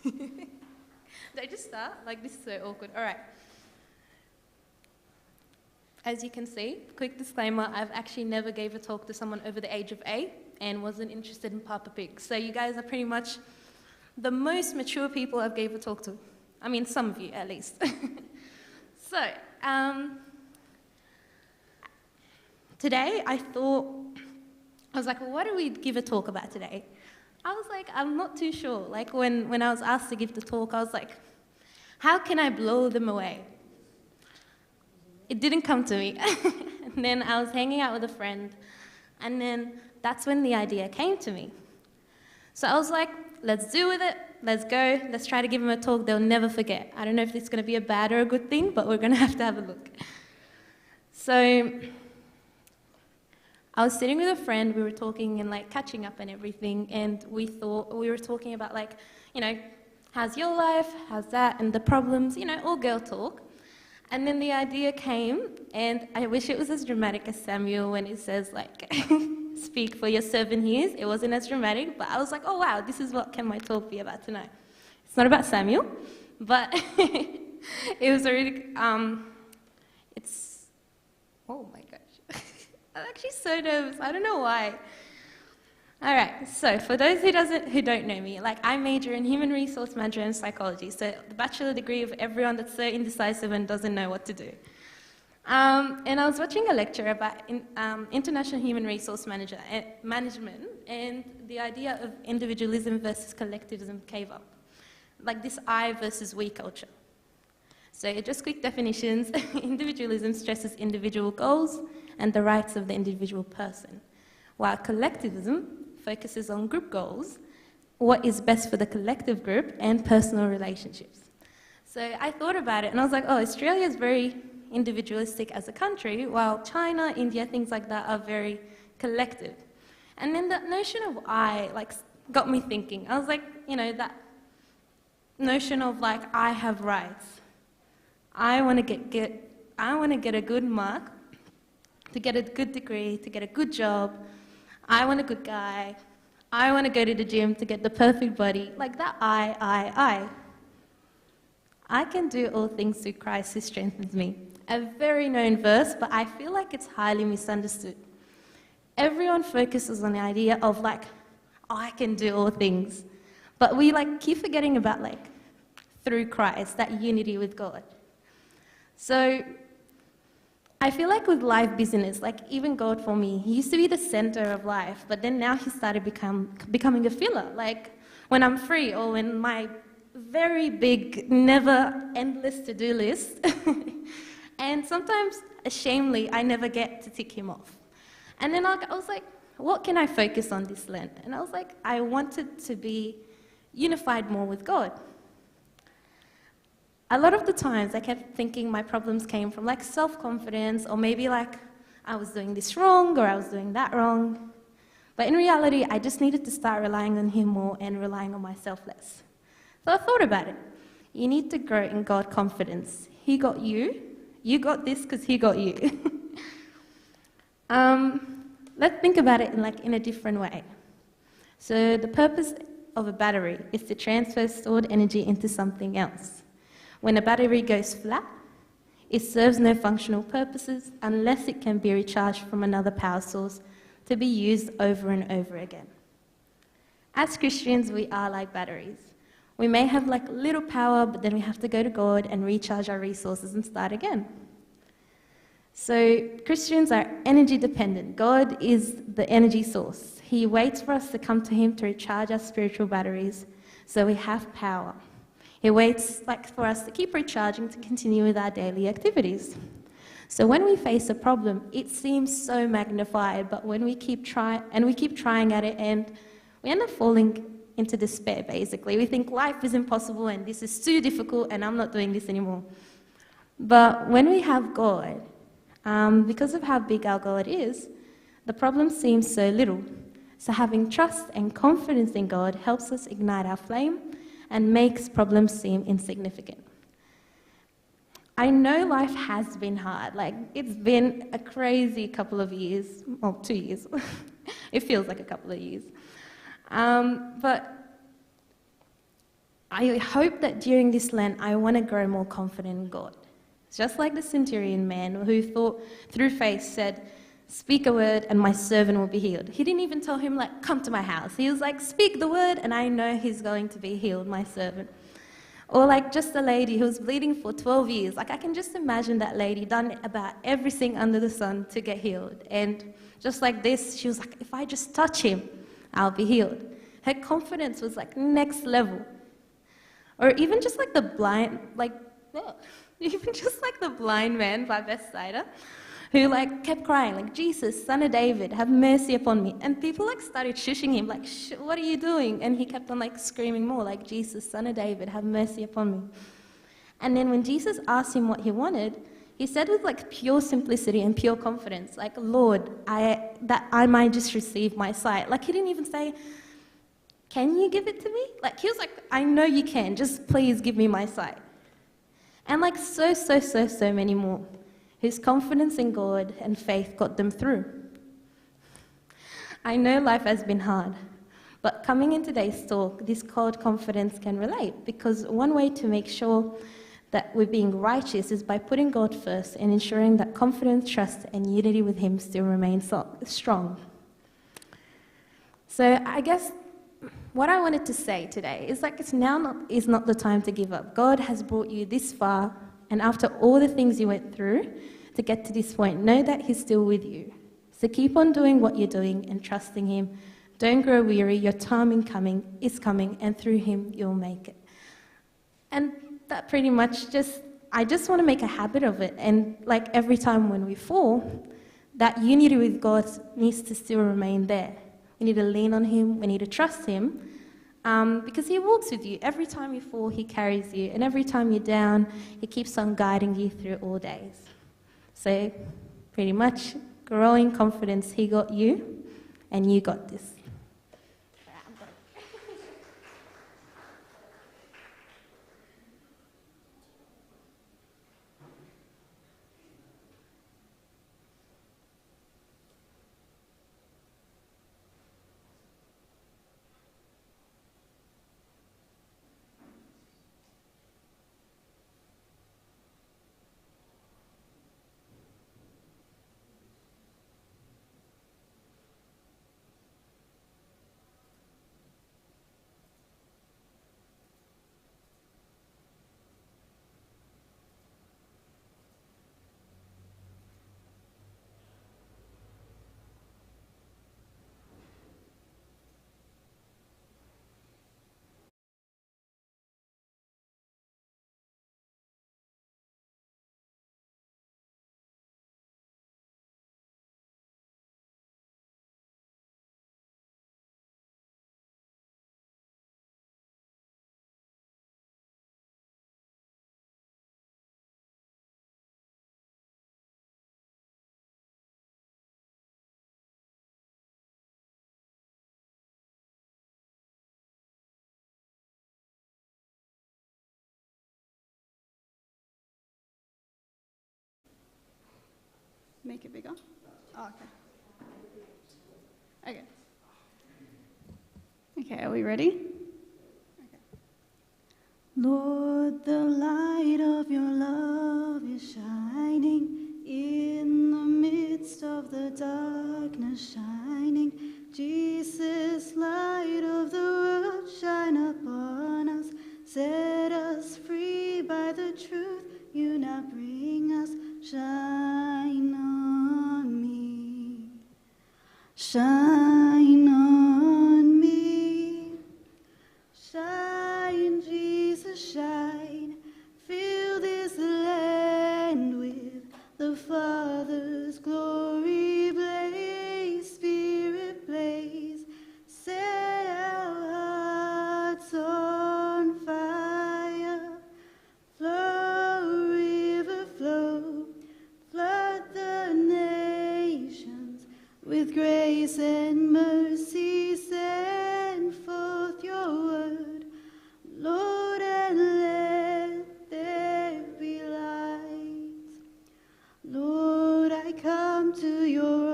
Did I just start? Like, this is so awkward. All right. As you can see, quick disclaimer, I've actually never gave a talk to someone over the age of 8 and wasn't interested in Papa Pig. So you guys are pretty much the most mature people I've gave a talk to. I mean, some of you at least. So, today I was like, well, what do we give a talk about today? I was like, I'm not too sure. Like when I was asked to give the talk, I was like, how can I blow them away? It didn't come to me. And then I was hanging out with a friend, and then that's when the idea came to me. So I was like, let's do with it, let's go, let's try to give them a talk they'll never forget. I don't know if it's going to be a bad or a good thing, but we're going to have a look. So I was sitting with a friend, we were talking and like catching up and everything, and we were talking about like, you know, how's your life, how's that, and the problems, you know, all girl talk. And then the idea came, and I wish it was as dramatic as Samuel when it says like, speak for your servant hears. It wasn't as dramatic, but I was like, oh wow, this is what can my talk be about tonight. It's not about Samuel, but it was a really, oh my gosh. I'm actually so nervous, I don't know why. All right, so for those who don't know me, like I major in human resource management and psychology, so the bachelor degree of everyone that's so indecisive and doesn't know what to do. And I was watching a lecture about international human resource management and the idea of individualism versus collectivism came up, like this I versus we culture. So just quick definitions, individualism stresses individual goals and the rights of the individual person, while collectivism focuses on group goals, what is best for the collective group, and personal relationships. So I thought about it, and I was like, oh, Australia is very individualistic as a country, while China, India, things like that are very collective. And then that notion of I, like, got me thinking. I was like, you know, that notion of like, I have rights. I want to get a good mark, to get a good degree, to get a good job. I want a good guy. I want to go to the gym to get the perfect body. Like that I can do all things through Christ who strengthens me. A very known verse, but I feel like it's highly misunderstood. Everyone focuses on the idea of like, oh, I can do all things. But we like keep forgetting about like, through Christ, that unity with God. So I feel like with life business, like even God for me, he used to be the center of life, but then now he started becoming a filler. Like when I'm free or when my very big, never endless to-do list, and sometimes, ashamedly, I never get to tick him off. And then I was like, what can I focus on this Lent? And I was like, I wanted to be unified more with God. A lot of the times I kept thinking my problems came from like self-confidence, or maybe like I was doing this wrong or I was doing that wrong. But in reality, I just needed to start relying on him more and relying on myself less. So I thought about it. You need to grow in God confidence. He got you. You got this because he got you. Let's think about it in a different way. So the purpose of a battery is to transfer stored energy into something else. When a battery goes flat, it serves no functional purposes unless it can be recharged from another power source to be used over and over again. As Christians, we are like batteries. We may have like little power, but then we have to go to God and recharge our resources and start again. So Christians are energy dependent. God is the energy source. He waits for us to come to him to recharge our spiritual batteries so we have power. He waits for us to keep recharging to continue with our daily activities. So when we face a problem, it seems so magnified, but when we keep trying at it, and we end up falling into despair, basically. We think life is impossible and this is too difficult and I'm not doing this anymore. But when we have God, because of how big our God is, the problem seems so little. So having trust and confidence in God helps us ignite our flame and makes problems seem insignificant. I know life has been hard. Like, it's been a crazy couple of years, well, 2 years. It feels like a couple of years. But I hope that during this Lent, I want to grow more confident in God. Just like the centurion man who thought, through faith, said, speak a word and my servant will be healed. He didn't even tell him, like, come to my house. He was like, speak the word and I know he's going to be healed, my servant. Or like just a lady who was bleeding for 12 years. Like, I can just imagine that lady done about everything under the sun to get healed. And just like this, she was like, if I just touch him, I'll be healed. Her confidence was like next level. Or even just like the blind, even just like the blind man by Bethsaida, who like kept crying, like, Jesus, son of David, have mercy upon me. And people like started shushing him, like, what are you doing? And he kept on like screaming more, like, Jesus, son of David, have mercy upon me. And then when Jesus asked him what he wanted, he said with like pure simplicity and pure confidence, like, Lord, that I might just receive my sight. Like, he didn't even say, can you give it to me? Like, he was like, I know you can, just please give me my sight. And like so many more, whose confidence in God and faith got them through. I know life has been hard, but coming in today's talk, this cold confidence can relate, because one way to make sure that we're being righteous is by putting God first and ensuring that confidence, trust, and unity with Him still remain strong. So I guess what I wanted to say today is like, it's not the time to give up. God has brought you this far, and after all the things you went through to get to this point, know that He's still with you. So keep on doing what you're doing and trusting Him. Don't grow weary. Your time is coming, and through Him you'll make it. And that pretty much I just want to make a habit of it. And like every time when we fall, that unity with God needs to still remain there. We need to lean on Him. We need to trust Him, because He walks with you. Every time you fall, He carries you. And every time you're down, He keeps on guiding you through all days. So pretty much, growing confidence, He got you, and you got this. Make it bigger? Oh, okay. Okay, are we ready? Okay. Lord, the light of your love is shining in the midst of the darkness shining. Jesus, light of the world, shine upon us. Set us free by the truth you now bring us. Shine on me, shine on me, shine, Jesus, shine. Fill this land with the Father's glory blaze, Spirit blaze. Set our hearts on fire, flow, river, flow. Flood the nations with grace and mercy. Send forth your word, Lord, and let there be light. Lord, I come to your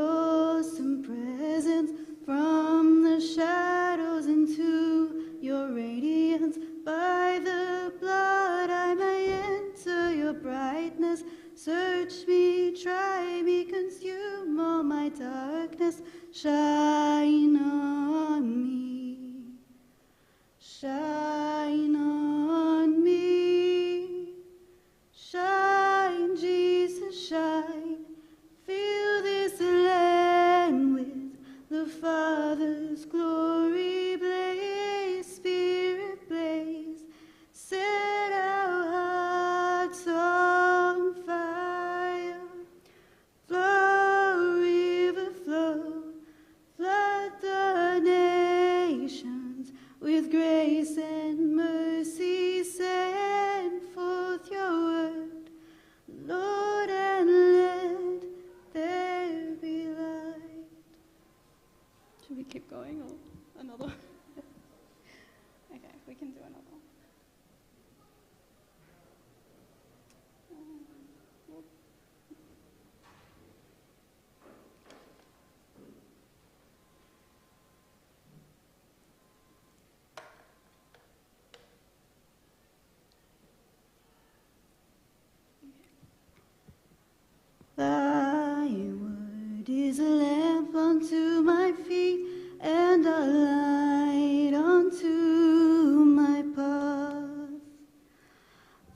awesome presence, from the shadows into your radiance. By brightness, shine on me. Shine on me. Shine, Jesus, shine. Fill this land with the Father's glory. Blaze, Spirit, blaze. Set our hearts on fire. Flow, river, flow. Flood the nations with grace and mercy. Send forth your word, Lord, and let there be light. Should we keep going or another? Okay, we can do another. Thy word is a lamp unto my feet and a light unto my path.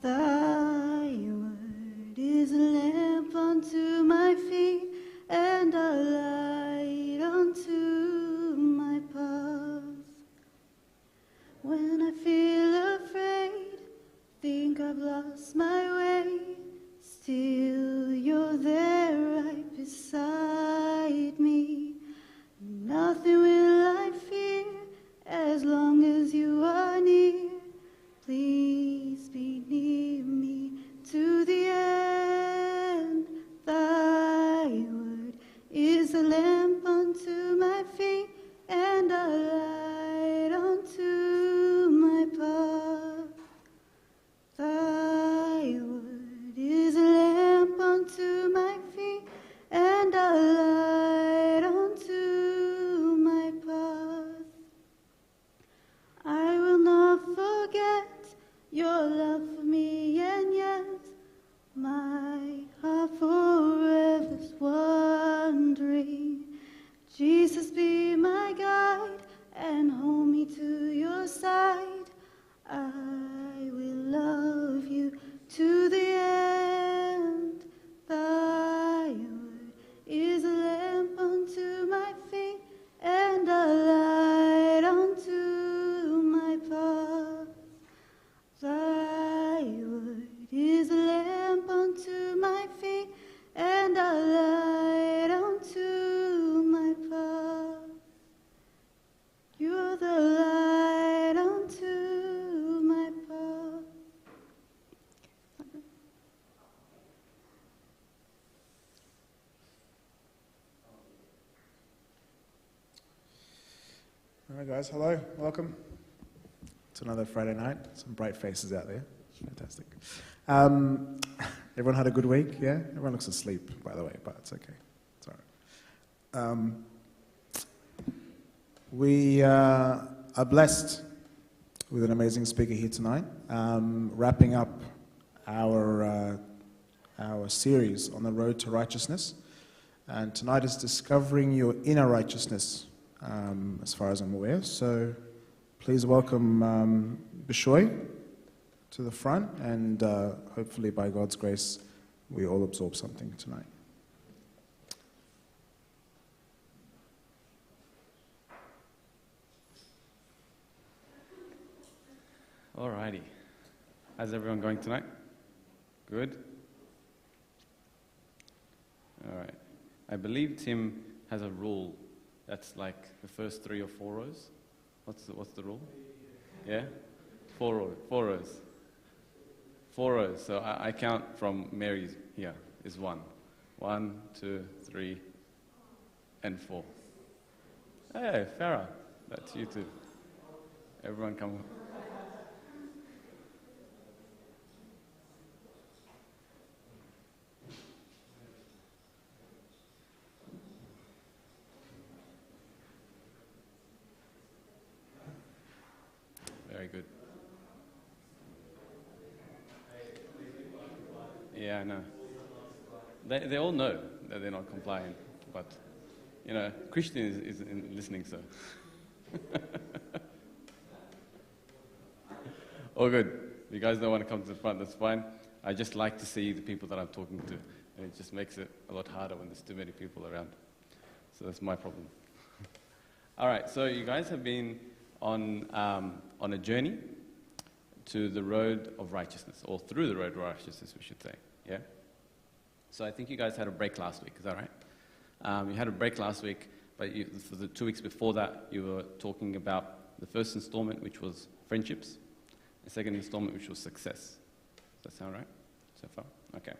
Thy word is a lamp unto my feet and a light unto my path. When I feel afraid, think I've lost my way, still you're there right beside me. Nothing will I fear as long as you are near. Please be near me to the end. Thy word is a lamp unto my feet and a light unto my path. Thy word is a lamp unto my feet and a light unto my path. I will not forget your love for me, and yet my heart forever's wandering. Jesus, be my guide and hold me to your side. I will love you to the end. Thy word is a lamp unto my feet and a light unto my path. Thy word is a lamp unto my feet and a light unto my path. You're the light unto my path. All right, guys, hello, welcome. It's another Friday night. Some bright faces out there. It's fantastic. Everyone had a good week, yeah? Everyone looks asleep, by the way, but it's okay. It's all right. We are blessed with an amazing speaker here tonight, wrapping up our series on the road to righteousness. And tonight is discovering your inner righteousness, as far as I'm aware. So please welcome Bishoy to the front, and hopefully by God's grace we all absorb something tonight. Alrighty. How's everyone going tonight? Good? Alright. I believe Tim has a rule that's like the first 3 or 4 rows. What's the rule? Yeah? 4 rows. 4 rows. 4 rows. So I count from Mary's here is 1. 1, 2, 3, and 4. Hey, Farah. That's you too. Everyone come. Very good. Yeah, I know. They all know that they're not compliant, but Christian is listening, so. All good. If you guys don't want to come to the front, that's fine. I just like to see the people that I'm talking to, and it just makes it a lot harder when there's too many people around. So that's my problem. All right, so you guys have been on a journey to the road of righteousness, or through the road of righteousness, we should say, yeah? So I think you guys had a break last week, is that right? You had a break last week, but for the 2 weeks before that, you were talking about the first installment, which was friendships, the second installment, which was success. Does that sound right so far? Okay.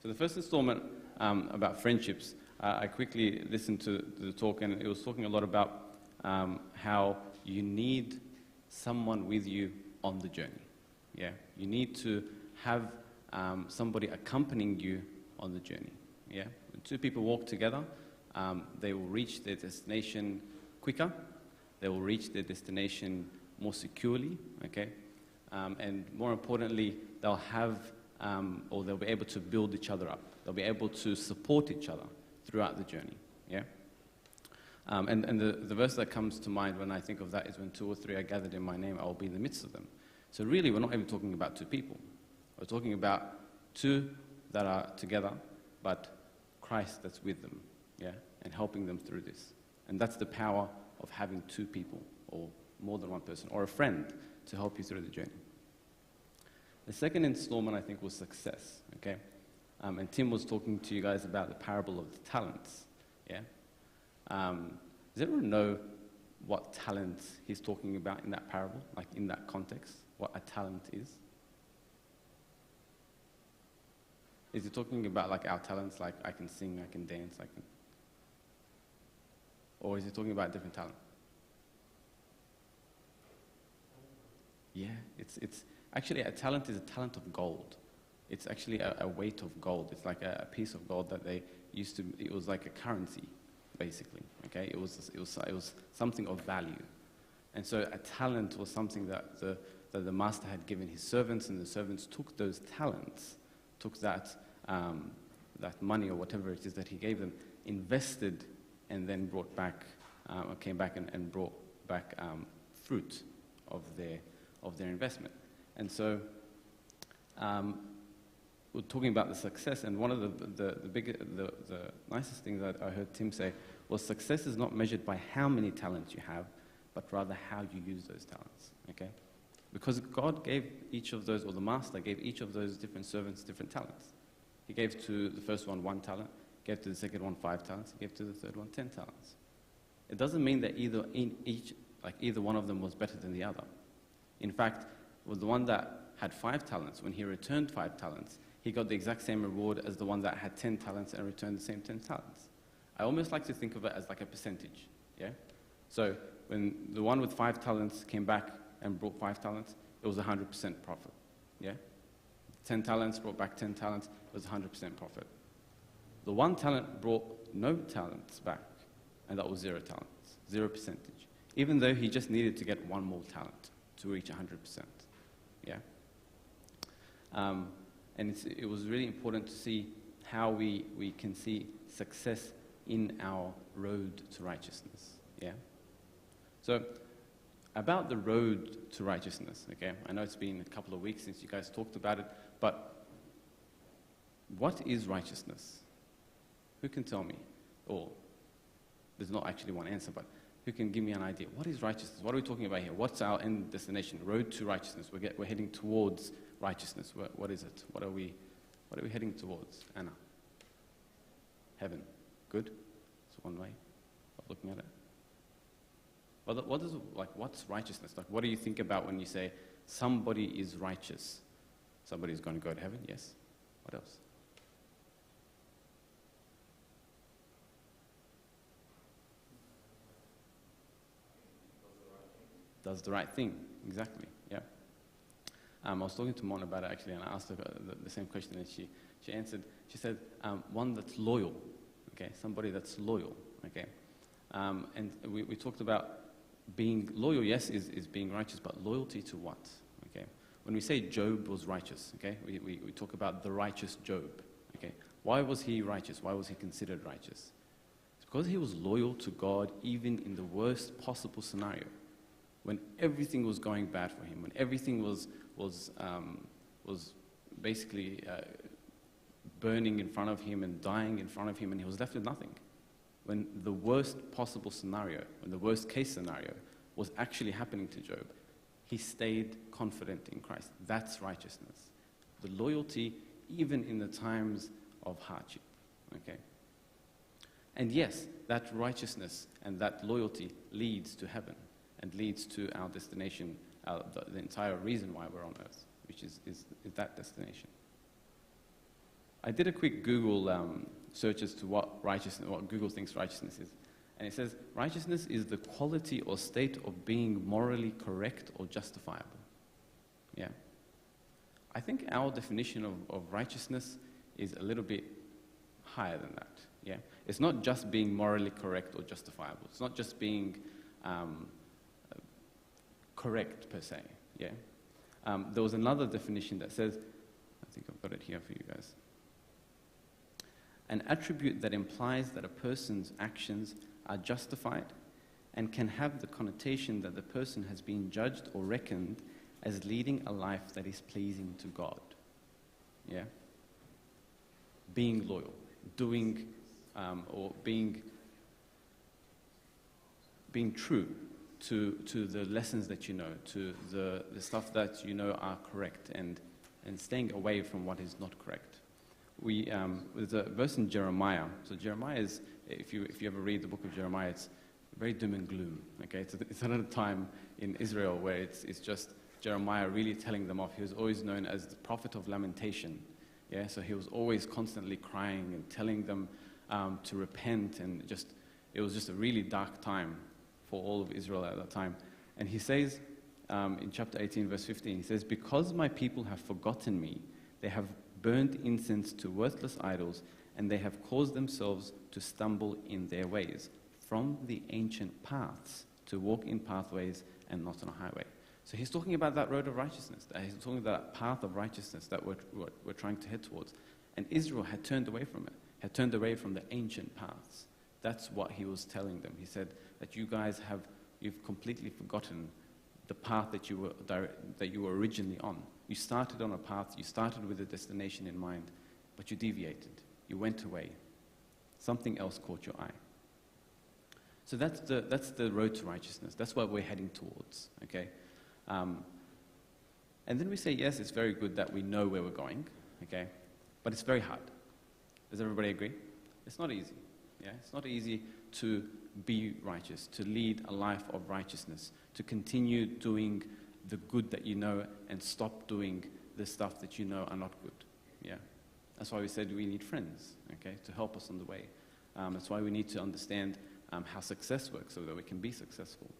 So the first installment about friendships, I quickly listened to the talk, and it was talking a lot about how you need someone with you on the journey. Yeah, you need to have somebody accompanying you on the journey. Yeah, when two people walk together, they will reach their destination quicker. They will reach their destination more securely. Okay, and more importantly, they'll have or they'll be able to build each other up. They'll be able to support each other throughout the journey. Yeah. And the verse that comes to mind when I think of that is when 2 or 3 are gathered in my name, I will be in the midst of them. So really, we're not even talking about 2 people. We're talking about 2 that are together, but Christ that's with them, yeah, and helping them through this. And that's the power of having 2 people, or more than 1 person, or a friend to help you through the journey. The second installment, I think, was success, okay? And Tim was talking to you guys about the parable of the talents, yeah? Does everyone know what talent he's talking about in that parable, like in that context, what a talent is? Is he talking about like our talents, like I can sing, I can dance, I can... Or is he talking about a different talent? Yeah, it's actually a talent is a talent of gold. It's actually a weight of gold. It's like a piece of gold that they used to, it was like a currency, basically, okay? It was something of value. And so a talent was something that the master had given his servants, and the servants took those talents, took that money or whatever it is that he gave them, invested, and then brought back, or came back and brought back fruit of their investment. And so we're talking about the success, and one of the nicest things that I heard Tim say was success is not measured by how many talents you have, but rather how you use those talents, okay? Because God gave each of those, or the master gave each of those different servants different talents. He gave to the first one 1 talent, gave to the second one 5 talents, he gave to the third one 10 talents. It doesn't mean that either one of them was better than the other. In fact, with the one that had 5 talents, when he returned 5 talents, he got the exact same reward as the one that had 10 talents and returned the same 10 talents. I almost like to think of it as like a percentage, yeah? So when the one with 5 talents came back and brought 5 talents, it was 100% profit, yeah? 10 talents brought back 10 talents, it was 100% profit. The 1 talent brought no talents back, and that was 0 talents, 0%, even though he just needed to get 1 more talent to reach 100%, yeah? And it was really important to see how we can see success in our road to righteousness, yeah? So, about the road to righteousness, okay? I know it's been a couple of weeks since you guys talked about it, but what is righteousness? Who can tell me? Or, there's not actually one answer, but who can give me an idea? What is righteousness? What are we talking about here? What's our end destination? Road to righteousness. We're heading towards righteousness. What is it? What are we heading towards? Anna? Heaven. Good? It's one way of looking at it. What's righteousness? Like, what do you think about when you say somebody is righteous? Somebody's going to go to heaven? Yes. What else? Does the right thing. Exactly, yeah. I was talking to Mon about it actually, and I asked her the same question, and she answered. She said, one that's loyal, okay? Somebody that's loyal, okay? And we talked about being loyal, yes, is being righteous, but loyalty to what, okay? When we say Job was righteous, okay, we talk about the righteous Job, okay? Why was he righteous? Why was he considered righteous? It's because he was loyal to God even in the worst possible scenario, when everything was going bad for him, when everything was basically burning in front of him and dying in front of him, and he was left with nothing. When the worst possible scenario, when the worst case scenario was actually happening to Job, he stayed confident in Christ. That's righteousness. The loyalty even in the times of hardship. Okay? And yes, that righteousness and that loyalty leads to heaven and leads to our destination, the entire reason why we're on earth, which is that destination. I did a quick Google search as to what Google thinks righteousness is. And it says, righteousness is the quality or state of being morally correct or justifiable. Yeah. I think our definition of righteousness is a little bit higher than that. Yeah. It's not just being morally correct or justifiable. It's not just being correct per se. Yeah. There was another definition that says, I think I've got it here for you guys. An attribute that implies that a person's actions are justified and can have the connotation that the person has been judged or reckoned as leading a life that is pleasing to God. Yeah? Being loyal, doing or being true to the lessons that you know, to the stuff that you know are correct, and staying away from what is not correct. There's a verse in Jeremiah. So Jeremiah is, if you ever read the book of Jeremiah, it's very doom and gloom. Okay, it's another time in Israel where it's just Jeremiah really telling them off. He was always known as the prophet of lamentation. Yeah, so he was always constantly crying and telling them to repent, and it was just a really dark time for all of Israel at that time. And he says in chapter 18, verse 15, he says, "Because my people have forgotten me, they have burned incense to worthless idols, and they have caused themselves to stumble in their ways, from the ancient paths to walk in pathways and not on a highway." So he's talking about that road of righteousness. He's talking about that path of righteousness that we're trying to head towards. And Israel had turned away from it, had turned away from the ancient paths. That's what he was telling them. He said that you've completely forgotten the path that you were originally on. You started on a path, you started with a destination in mind, but you deviated. You went away. Something else caught your eye. So that's the road to righteousness. That's what we're heading towards. Okay. And then we say, yes, it's very good that we know where we're going, okay? But it's very hard. Does everybody agree? It's not easy. Yeah, it's not easy to be righteous, to lead a life of righteousness, to continue doing the good that you know and stop doing the stuff that you know are not good. Yeah, that's why we said we need friends, okay, to help us on the way. That's why we need to understand how success works so that we can be successful.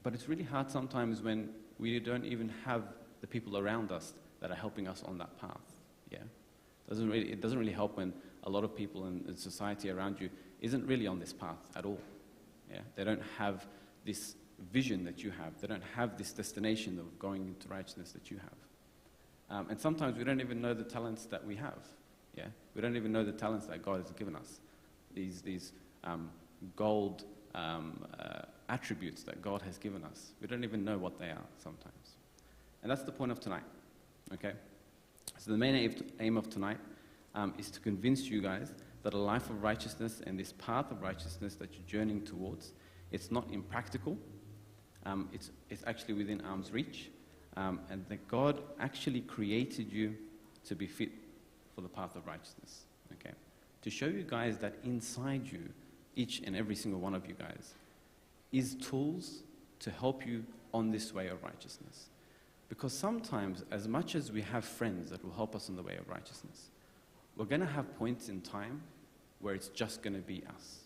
But it's really hard sometimes when we don't even have the people around us that are helping us on that path. Yeah, it doesn't really help when a lot of people in society around you isn't really on this path at all. Yeah, they don't have this vision that you have. They don't have this destination of going into righteousness that you have. And sometimes we don't even know the talents that we have. Yeah, we don't even know the talents that God has given us. These gold attributes that God has given us. We don't even know what they are sometimes. And that's the point of tonight. Okay? So the main aim of tonight is to convince you guys that a life of righteousness and this path of righteousness that you're journeying towards, it's not impractical. It's actually within arm's reach. And that God actually created you to be fit for the path of righteousness. Okay? To show you guys that inside you, each and every single one of you guys, is tools to help you on this way of righteousness. Because sometimes, as much as we have friends that will help us on the way of righteousness, we're going to have points in time where it's just going to be us.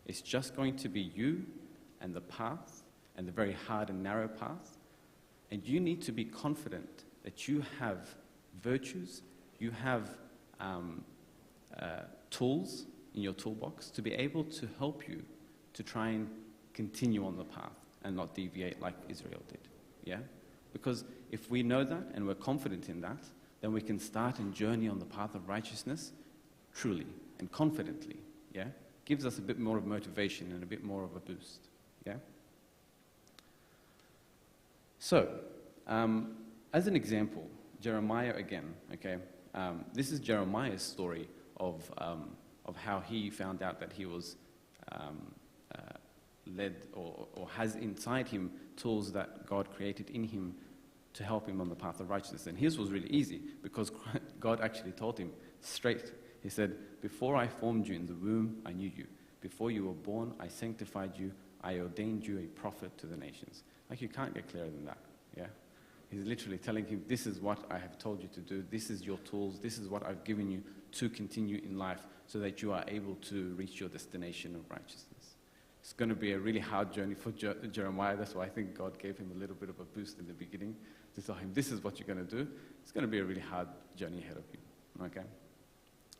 It's just going to be you and the path, and the very hard and narrow path. And you need to be confident that you have virtues, you have tools in your toolbox to be able to help you to try and continue on the path and not deviate like Israel did. Yeah? Because if we know that and we're confident in that, then we can start and journey on the path of righteousness truly and confidently, yeah, gives us a bit more of motivation and a bit more of a boost, yeah? So, as an example, Jeremiah again, okay? This is Jeremiah's story of how he found out that he was led or has inside him tools that God created in him to help him on the path of righteousness. And his was really easy because God actually told him straight. He said, before I formed you in the womb, I knew you. Before you were born, I sanctified you. I ordained you a prophet to the nations. Like, you can't get clearer than that, yeah? He's literally telling him, this is what I have told you to do. This is your tools. This is what I've given you to continue in life so that you are able to reach your destination of righteousness. It's going to be a really hard journey for Jeremiah. That's why I think God gave him a little bit of a boost in the beginning to tell him, this is what you're going to do. It's going to be a really hard journey ahead of you, okay?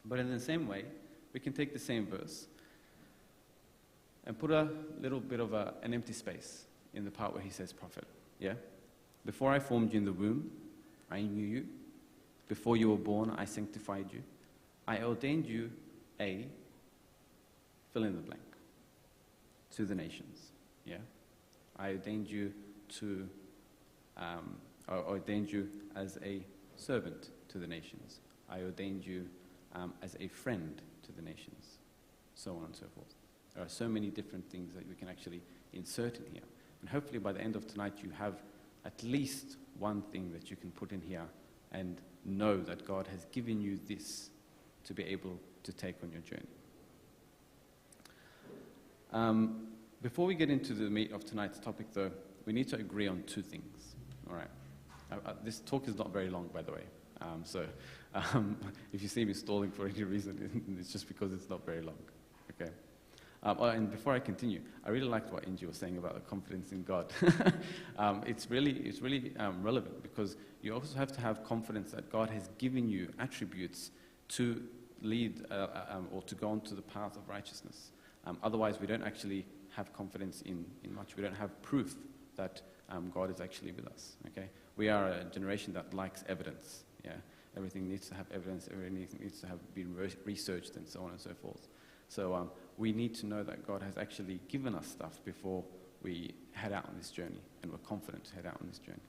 But in the same way, we can take the same verse and put a little bit of an empty space in the part where he says prophet, yeah? Before I formed you in the womb, I knew you. Before you were born, I sanctified you. I ordained you a fill in the blank to the nations, yeah? I ordained you to, I ordained you as a servant to the nations. I ordained you as a friend to the nations, so on and so forth. There are so many different things that we can actually insert in here. And hopefully by the end of tonight you have at least one thing that you can put in here and know that God has given you this to be able to take on your journey. Before we get into the meat of tonight's topic, though, we need to agree on two things. All right. This talk is not very long, by the way. So if you see me stalling for any reason, it's just because it's not very long. Okay. And before I continue, I really liked what Inji was saying about the confidence in God. It's really relevant because you also have to have confidence that God has given you attributes to lead or to go onto the path of righteousness. Otherwise, we don't actually have confidence in much. We don't have proof that God is actually with us. Okay, we are a generation that likes evidence. Yeah, everything needs to have evidence. Everything needs to have been researched and so on and so forth. So we need to know that God has actually given us stuff before we head out on this journey, and we're confident to head out on this journey.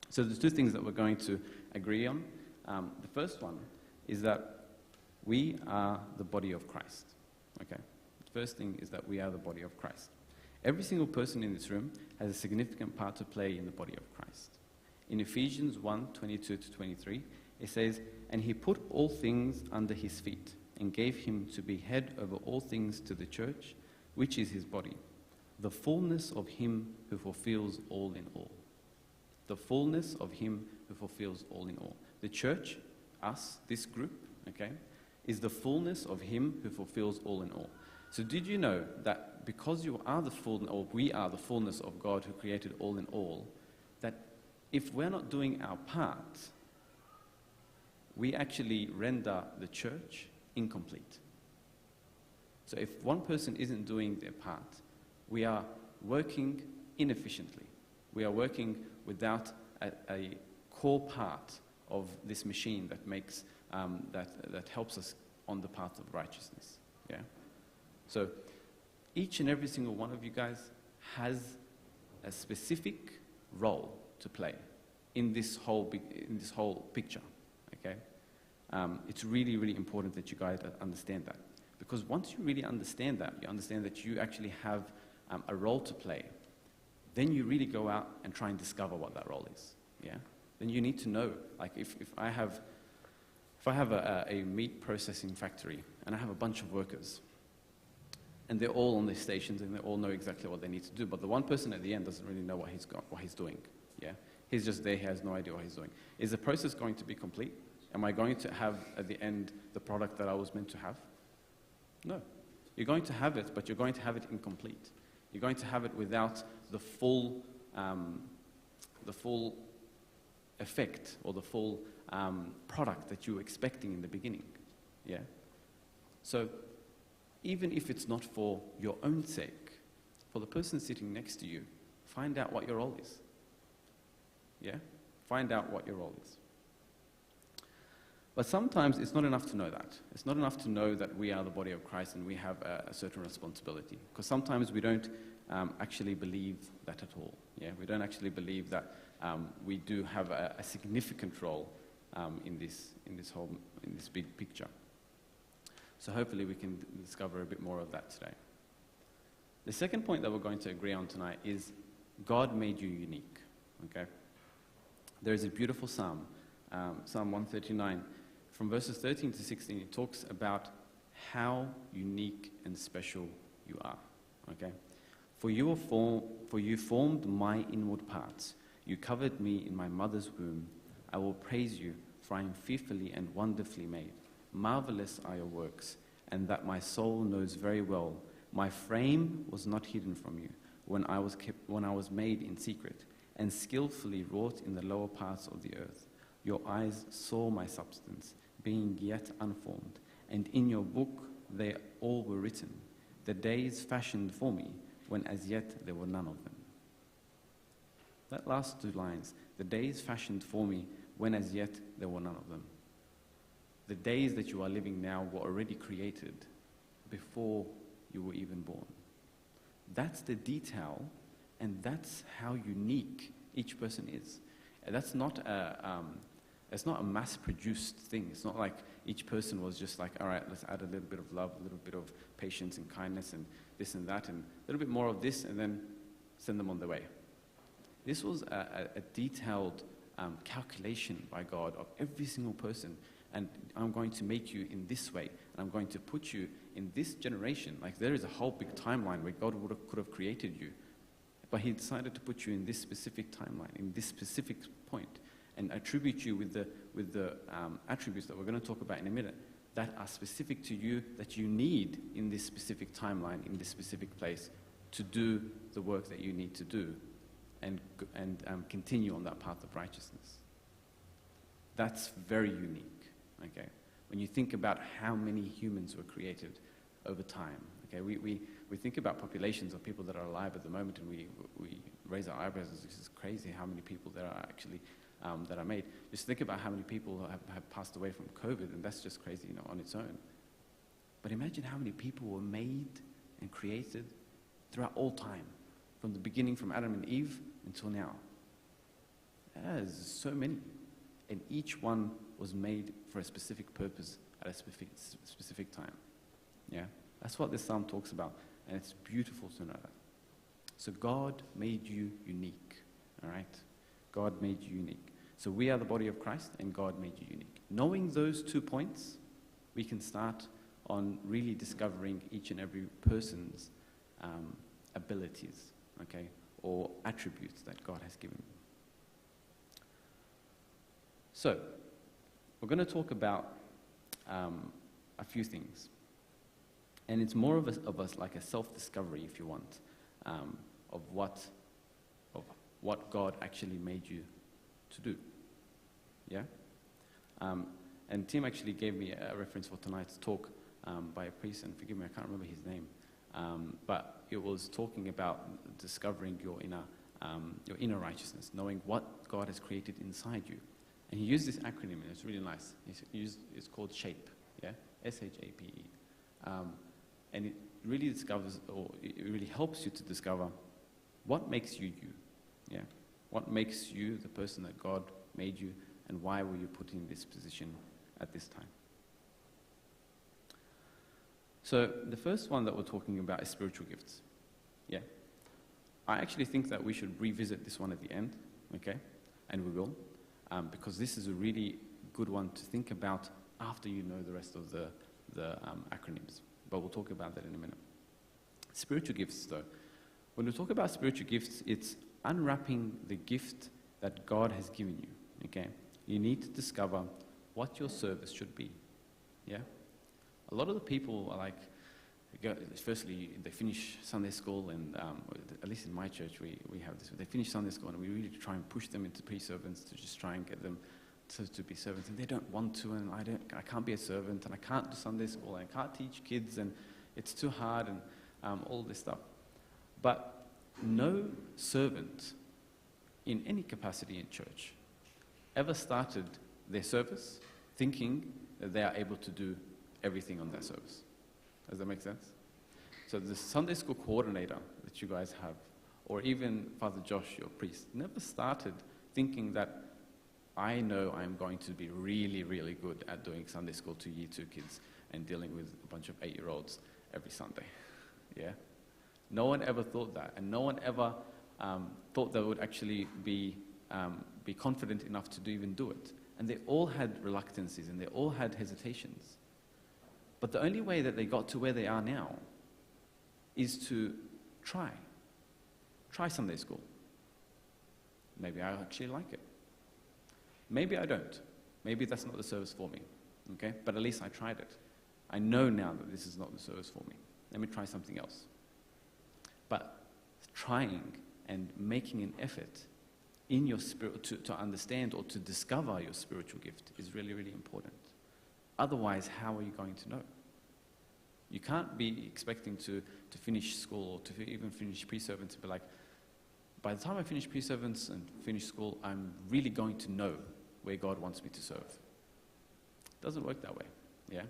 So there's two things that we're going to agree on. The first one is that we are the body of Christ. Okay. The first thing is that we are the body of Christ. Every single person in this room has a significant part to play in the body of Christ. In Ephesians 1:22-23, it says, "And he put all things under his feet, and gave him to be head over all things to the church, which is his body, the fullness of him who fulfills all in all." The fullness of him who fulfills all in all. The church, us, this group, okay, is the fullness of him who fulfills all in all. So did you know that because you are the full, or we are the fullness of God who created all in all, that if we're not doing our part, we actually render the church incomplete. So if one person isn't doing their part, we are working inefficiently. We are working without a core part of this machine that makes that helps us on the path of righteousness. Yeah. So each and every single one of you guys has a specific role to play in this whole picture. Okay. It's really, really important that you guys understand that. Because once you really understand that, you understand that you actually have a role to play, then you really go out and try and discover what that role is. Yeah? Then you need to know, like if I have a meat processing factory and I have a bunch of workers, and they're all on their stations and they all know exactly what they need to do, but the one person at the end doesn't really know what he's doing. Yeah? He's just there, he has no idea what he's doing. Is the process going to be complete? Am I going to have, at the end, the product that I was meant to have? No. You're going to have it, but you're going to have it incomplete. You're going to have it without the full effect or the full product that you were expecting in the beginning. Yeah? So, even if it's not for your own sake, for the person sitting next to you, find out what your role is. Yeah? Find out what your role is. But sometimes it's not enough to know that. It's not enough to know that we are the body of Christ and we have a certain responsibility. Because sometimes we don't actually believe that at all. Yeah, we don't actually believe that we do have a significant role in this big picture. So hopefully we can discover a bit more of that today. The second point that we're going to agree on tonight is God made you unique. Okay, there is a beautiful psalm, Psalm 139. From verses 13 to 16, it talks about how unique and special you are. Okay? For you formed my inward parts. You covered me in my mother's womb. I will praise you, for I am fearfully and wonderfully made. Marvelous are your works, and that my soul knows very well. My frame was not hidden from you when I was made in secret, and skillfully wrought in the lower parts of the earth. Your eyes saw my substance, being yet unformed, and in your book they all were written, the days fashioned for me, when as yet there were none of them. That last two lines, the days fashioned for me, when as yet there were none of them. The days that you are living now were already created before you were even born. That's the detail, and that's how unique each person is. That's not it's not a mass-produced thing. It's not like each person was just like, all right, let's add a little bit of love, a little bit of patience and kindness and this and that, and a little bit more of this, and then send them on their way. This was a detailed calculation by God of every single person. And I'm going to make you in this way, and I'm going to put you in this generation. Like, there is a whole big timeline where God could have created you, but he decided to put you in this specific timeline, in this specific point, and attribute you with the attributes that we're going to talk about in a minute that are specific to you, that you need in this specific timeline, in this specific place, to do the work that you need to do, and continue on that path of righteousness. That's very unique. Okay, when you think about how many humans were created over time, okay, we think about populations of people that are alive at the moment, and we raise our eyebrows. This is crazy how many people there are actually that are made. Just think about how many people have passed away from COVID, and that's just crazy, on its own. But imagine how many people were made and created throughout all time, from the beginning, from Adam and Eve until now. There's so many, and each one was made for a specific purpose at a specific time. Yeah, that's what this psalm talks about, and it's beautiful to know that. So God made you unique, all right? God made you unique. So we are the body of Christ, and God made you unique. Knowing those 2 points, we can start on really discovering each and every person's abilities, okay, or attributes that God has given you. So, we're going to talk about a few things. And it's more of us like a self-discovery, if you want, of what God actually made you to do. Yeah? And Tim actually gave me a reference for tonight's talk by a priest, and forgive me, I can't remember his name. But it was talking about discovering your inner righteousness, knowing what God has created inside you. And he used this acronym, and it's really nice. It's called SHAPE, yeah? S-H-A-P-E. And it really discovers, or it really helps you to discover what makes you you, yeah? What makes you the person that God made you, and why were you put in this position at this time? So the first one that we're talking about is spiritual gifts, yeah? I actually think that we should revisit this one at the end, okay? And we will. Because this is a really good one to think about after you know the rest of the acronyms. But we'll talk about that in a minute. Spiritual gifts, though. When we talk about spiritual gifts, it's unwrapping the gift that God has given you, okay? You need to discover what your service should be, yeah? A lot of the people are like, firstly, they finish Sunday school, and at least in my church, we have this. They finish Sunday school, and we really try and push them into pre-servants to just try and get them to be servants. And they don't want to, and I can't be a servant, and I can't do Sunday school, and I can't teach kids, and it's too hard, and all this stuff. But no servant in any capacity in church ever started their service thinking that they are able to do everything on their service. Does that make sense? So the Sunday school coordinator that you guys have, or even Father Josh, your priest, never started thinking that I know I'm going to be really, really good at doing Sunday school to Year 2 kids and dealing with a bunch of 8-year-olds every Sunday. Yeah? No one ever thought that, and no one ever thought they would actually be confident enough to even do it. And they all had reluctances, and they all had hesitations. But the only way that they got to where they are now is to try. Try Sunday school. Maybe I actually like it. Maybe I don't. Maybe that's not the service for me. Okay? But at least I tried it. I know now that this is not the service for me. Let me try something else. But trying and making an effort in your spirit to understand or to discover your spiritual gift is really, really important. Otherwise, how are you going to know? You can't be expecting to finish school or to even finish pre-servants and be like, by the time I finish pre-servants and finish school, I'm really going to know where God wants me to serve. It doesn't work that way, yeah? And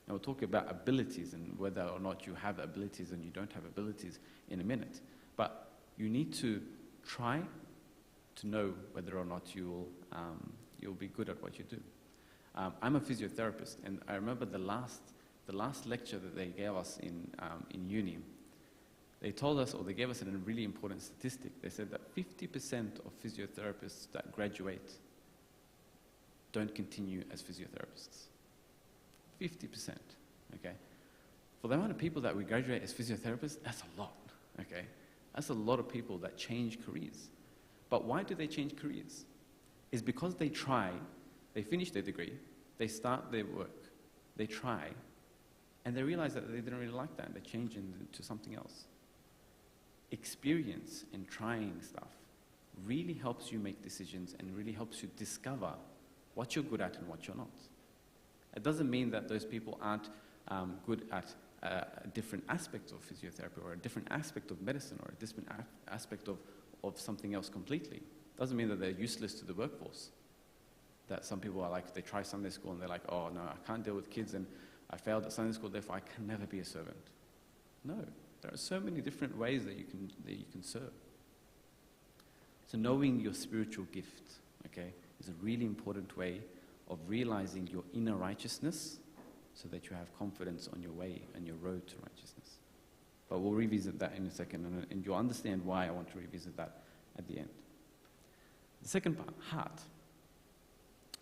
we'll talk about abilities and whether or not you have abilities and you don't have abilities in a minute. But you need to try to know whether or not you'll be good at what you do. I'm a physiotherapist, and I remember the last lecture that they gave us in uni. They told us, or they gave us a really important statistic. They said that 50% of physiotherapists that graduate don't continue as physiotherapists. 50%, okay? For the amount of people that we graduate as physiotherapists, that's a lot, okay? That's a lot of people that change careers. But why do they change careers? It's because they try, they finish their degree, they start their work, they try, and they realize that they didn't really like that, and they change into something else. Experience and trying stuff really helps you make decisions and really helps you discover what you're good at and what you're not. It doesn't mean that those people aren't good at a different aspect of physiotherapy or a different aspect of medicine or a different aspect of something else completely. It doesn't mean that they're useless to the workforce. That some people are like, they try Sunday school and they're like, oh no, I can't deal with kids and I failed at Sunday school, therefore I can never be a servant. No, there are so many different ways that you can serve. So knowing your spiritual gift, okay, is a really important way of realizing your inner righteousness so that you have confidence on your way and your road to righteousness. But we'll revisit that in a second, and you'll understand why I want to revisit that at the end. The second part, heart.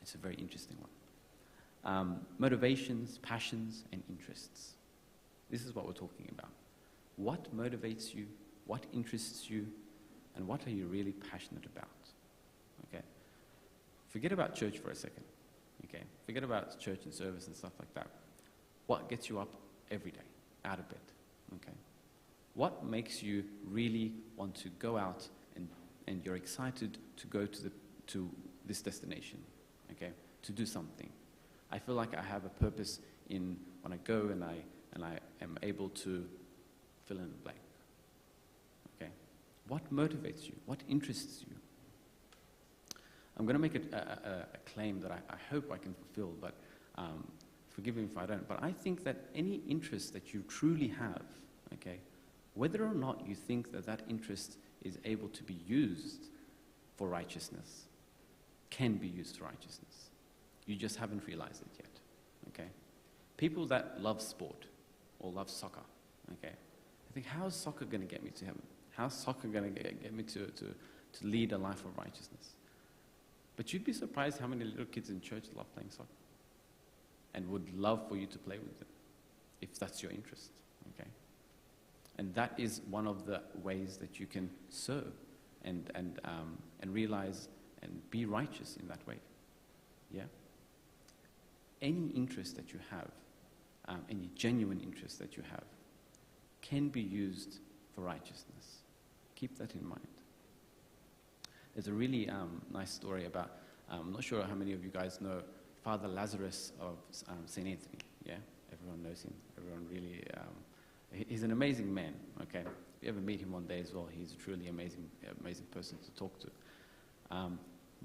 It's a very interesting one. Motivations, passions, and interests. This is what we're talking about. What motivates you? What interests you? And what are you really passionate about? Okay? Forget about church for a second. Okay? Forget about church and service and stuff like that. What gets you up every day, out of bed? Okay? What makes you really want to go out and you're excited to go to this destination? Okay? To do something. I feel like I have a purpose in when I go and I am able to fill in the blank. Okay? What motivates you? What interests you? I'm going to make a claim that I hope I can fulfill, but forgive me if I don't. But I think that any interest that you truly have, okay, whether or not you think that that interest is able to be used for righteousness, can be used for righteousness. You just haven't realized it yet, okay? People that love sport or love soccer, okay, I think, how is soccer going to get me to heaven? How is soccer going to get me to lead a life of righteousness? But you'd be surprised how many little kids in church love playing soccer and would love for you to play with them if that's your interest, okay? And that is one of the ways that you can serve and realize and be righteous in that way, yeah? Any interest that you have, any genuine interest that you have, can be used for righteousness. Keep that in mind. There's a really nice story about, I'm not sure how many of you guys know Father Lazarus of St. Anthony, yeah? Everyone knows him. Everyone really, he's an amazing man, okay? If you ever meet him one day as well, he's a truly amazing person to talk to.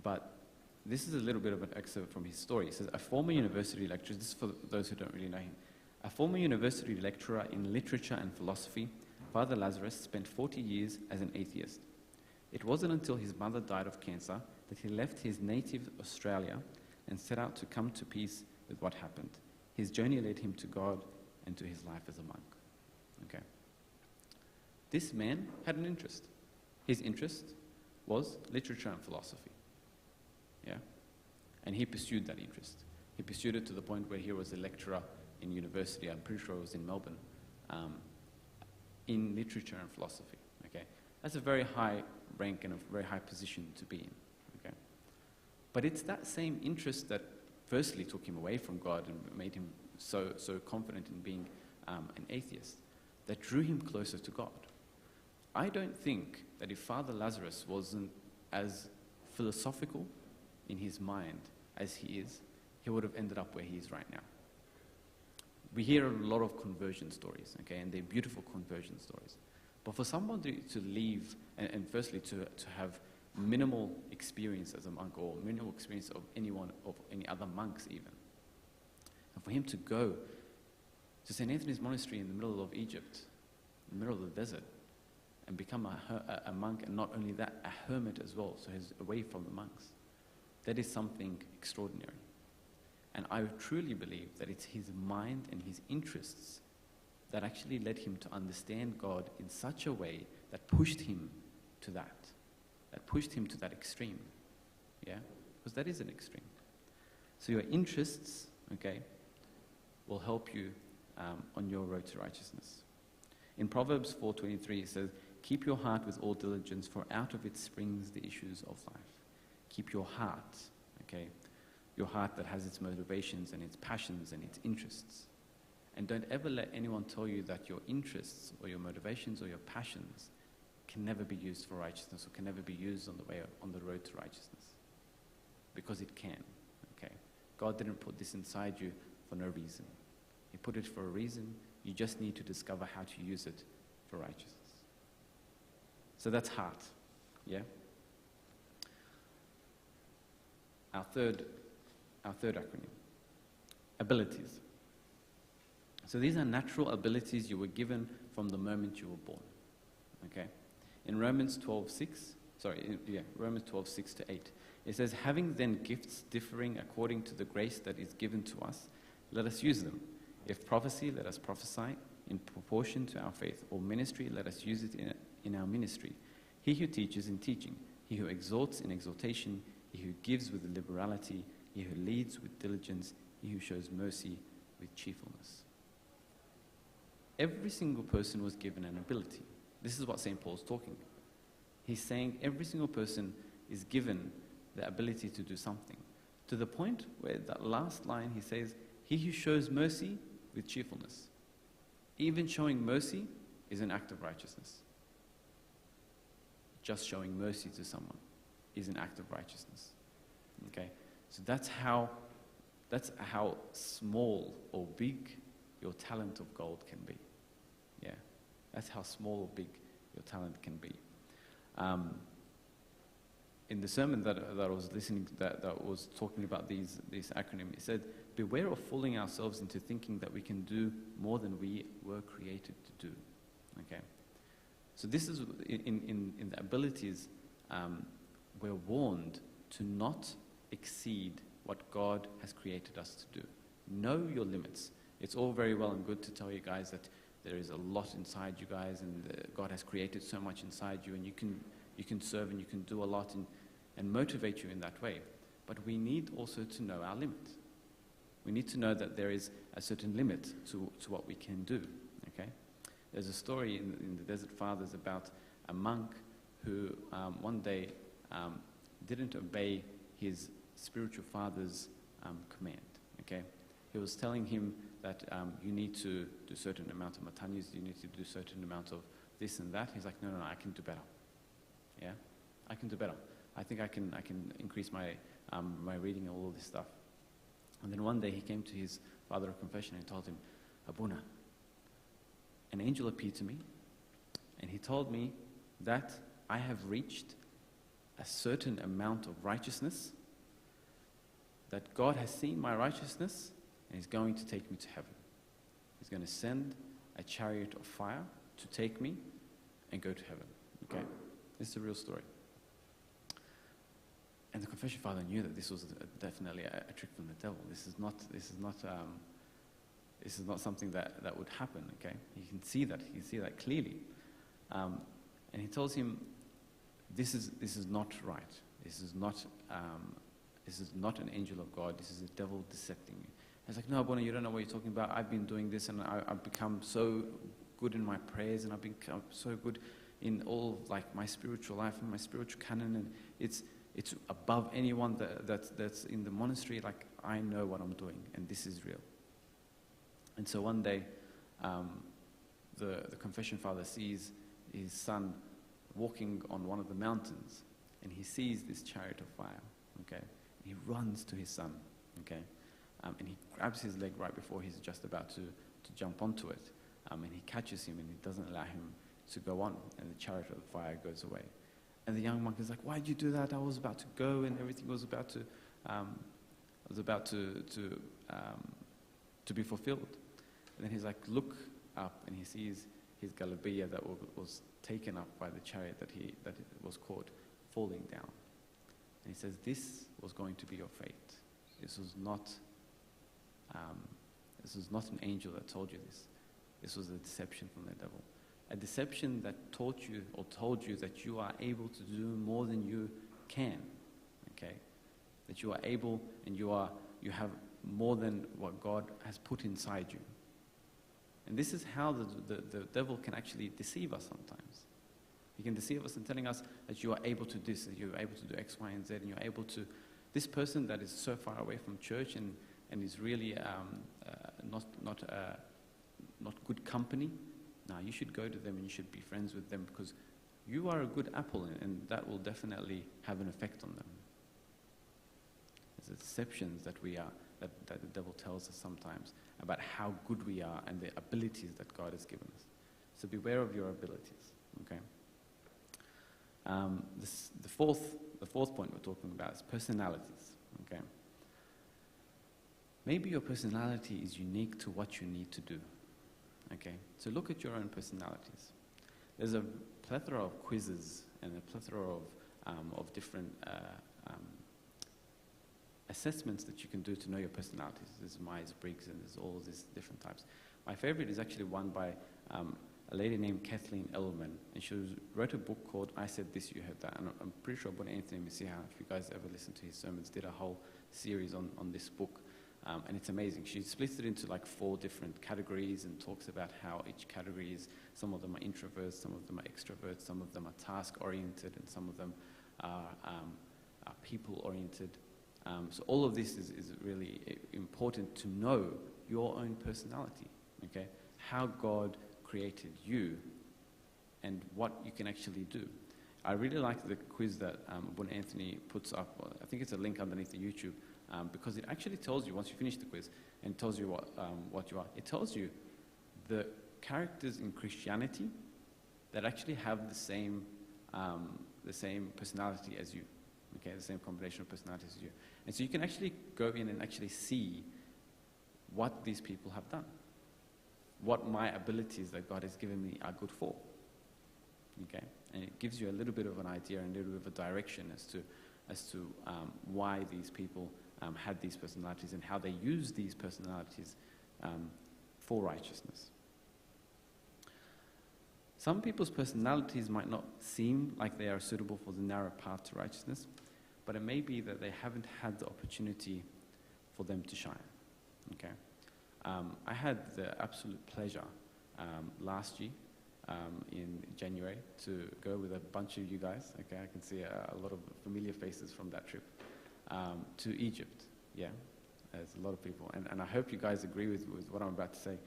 But this is a little bit of an excerpt from his story. He says, a former university lecturer, this is for those who don't really know him, a former university lecturer in literature and philosophy, Father Lazarus spent 40 years as an atheist. It wasn't until his mother died of cancer that he left his native Australia and set out to come to peace with what happened. His journey led him to God and to his life as a monk. Okay. This man had an interest. His interest was literature and philosophy. Yeah? And he pursued that interest. He pursued it to the point where he was a lecturer in university, I'm pretty sure it was in Melbourne, in literature and philosophy. Okay? That's a very high rank and a very high position to be in. Okay? But it's that same interest that firstly took him away from God and made him so confident in being an atheist, that drew him closer to God. I don't think that if Father Lazarus wasn't as philosophical in his mind as he is, he would have ended up where he is right now. We hear a lot of conversion stories, okay, and they're beautiful conversion stories. But for someone to leave, and firstly to have minimal experience as a monk, or minimal experience of any other monks even, and for him to go to St. Anthony's Monastery in the middle of Egypt, in the middle of the desert, and become a monk, and not only that, a hermit as well, so he's away from the monks. That is something extraordinary. And I truly believe that it's his mind and his interests that actually led him to understand God in such a way that pushed him to that extreme. Yeah? Because that is an extreme. So your interests, okay, will help you on your road to righteousness. In Proverbs 4:23 it says, keep your heart with all diligence, for out of it springs the issues of life. Keep your heart, okay? Your heart that has its motivations and its passions and its interests. And don't ever let anyone tell you that your interests or your motivations or your passions can never be used for righteousness, or can never be used on the road to righteousness. Because it can, okay? God didn't put this inside you for no reason. He put it for a reason. You just need to discover how to use it for righteousness. So that's heart, yeah? Our third acronym, abilities. So these are natural abilities you were given from the moment you were born, okay? In Romans 12:6-8, it says, having then gifts differing according to the grace that is given to us, let us use them. If prophecy, let us prophesy in proportion to our faith, or ministry, let us use it in our ministry. He who teaches in teaching, he who exhorts in exhortation, he who gives with liberality, he who leads with diligence, he who shows mercy with cheerfulness. Every single person was given an ability. This is what St. Paul's talking. He's saying every single person is given the ability to do something. To the point where that last line he says, he who shows mercy with cheerfulness. Even showing mercy is an act of righteousness. Just showing mercy to someone is an act of righteousness. Okay? So that's how small or big your talent of gold can be. Yeah, that's how small or big your talent can be. In the sermon that I was listening, that was talking about these acronyms, it said, beware of fooling ourselves into thinking that we can do more than we were created to do. Okay? So this is, in the abilities, we're warned to not exceed what God has created us to do. Know your limits. It's all very well and good to tell you guys that there is a lot inside you guys, and God has created so much inside you, and you can serve and you can do a lot and motivate you in that way. But we need also to know our limit. We need to know that there is a certain limit to what we can do. Okay? There's a story in the Desert Fathers about a monk who one day didn't obey his spiritual father's command. Okay? He was telling him that you need to do a certain amount of matanyas, you need to do a certain amount of this and that. He's like, no, I can do better. Yeah? I can do better. I think I can increase my reading and all of this stuff. And then one day he came to his father of confession and told him, Abuna, an angel appeared to me and he told me that I have reached a certain amount of righteousness that God has seen my righteousness and He's going to take me to heaven. He's going to send a chariot of fire to take me and go to heaven. Okay? This is a real story. And the confession father knew that this was definitely a trick from the devil. This is not something that would happen. Okay, he can see that. He can see that clearly. And he tells him, "This is not right. This is not an angel of God. This is the devil decepting you." He's like, "No, Abuna, you don't know what you're talking about. I've been doing this, and I've become so good in my prayers, and I've become so good in all like my spiritual life and my spiritual canon, and it's above anyone that's in the monastery. Like, I know what I'm doing, and this is real." And so one day, the confession father sees his son walking on one of the mountains, and he sees this chariot of fire. Okay, and he runs to his son. Okay, and he grabs his leg right before he's just about to jump onto it, and he catches him, and he doesn't allow him to go on, and the chariot of fire goes away. And the young monk is like, "Why did you do that? I was about to go, and everything was about to be fulfilled." And then he's like, look up, and he sees his galabiya that was taken up by the chariot that it was caught, falling down. And he says, "This was going to be your fate. This was not an angel that told you this. This was a deception from the devil. A deception that taught you or told you that you are able to do more than you can. Okay? That you are able and you have more than what God has put inside you." And this is how the devil can actually deceive us sometimes. He can deceive us in telling us that you are able to do this, that you're able to do X, Y, and Z, and you're able to... This person that is so far away from church and is really not good company, now you should go to them and you should be friends with them because you are a good apple, and that will definitely have an effect on them. There's the deceptions that the devil tells us sometimes about how good we are and the abilities that God has given us. So beware of your abilities. Okay. The fourth point we're talking about is personalities. Okay. Maybe your personality is unique to what you need to do. Okay. So look at your own personalities. There's a plethora of quizzes and a plethora of different assessments that you can do to know your personalities. There's Myers-Briggs and there's all these different types. My favorite is actually one by a lady named Kathleen Ellerman, and she wrote a book called I Said This, You Heard That, and I'm pretty sure Brother Anthony Messiah, if you guys ever listened to his sermons, did a whole series on this book, and it's amazing. She splits it into like 4 different categories and talks about how each category is, some of them are introverts, some of them are extroverts, some of them are task-oriented, and some of them are people-oriented. So all of this is really important to know your own personality, okay? How God created you and what you can actually do. I really like the quiz that Abuna Anthony puts up. I think it's a link underneath the YouTube because it actually tells you, once you finish the quiz, and it tells you what you are. It tells you the characters in Christianity that actually have the same personality as you. Okay, the same combination of personalities as you. And so you can actually go in and actually see what these people have done. What my abilities that God has given me are good for. Okay? And it gives you a little bit of an idea and a little bit of a direction as to why these people had these personalities and how they use these personalities for righteousness. Some people's personalities might not seem like they are suitable for the narrow path to righteousness, but it may be that they haven't had the opportunity for them to shine. Okay, I had the absolute pleasure last year in January to go with a bunch of you guys. Okay, I can see a lot of familiar faces from that trip to Egypt. Yeah, there's a lot of people, and I hope you guys agree with what I'm about to say.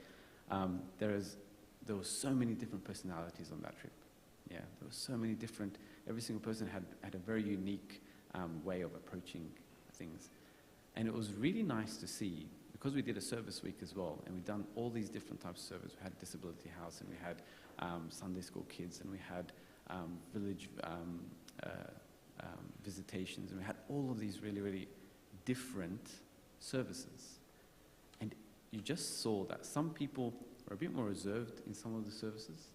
There were so many different personalities on that trip. Yeah, there were so many different. Every single person had a very unique way of approaching things, and it was really nice to see, because we did a service week as well, and we've done all these different types of service. We had disability house, and we had Sunday school kids, and we had village visitations, and we had all of these really, really different services. And you just saw that some people were a bit more reserved in some of the services,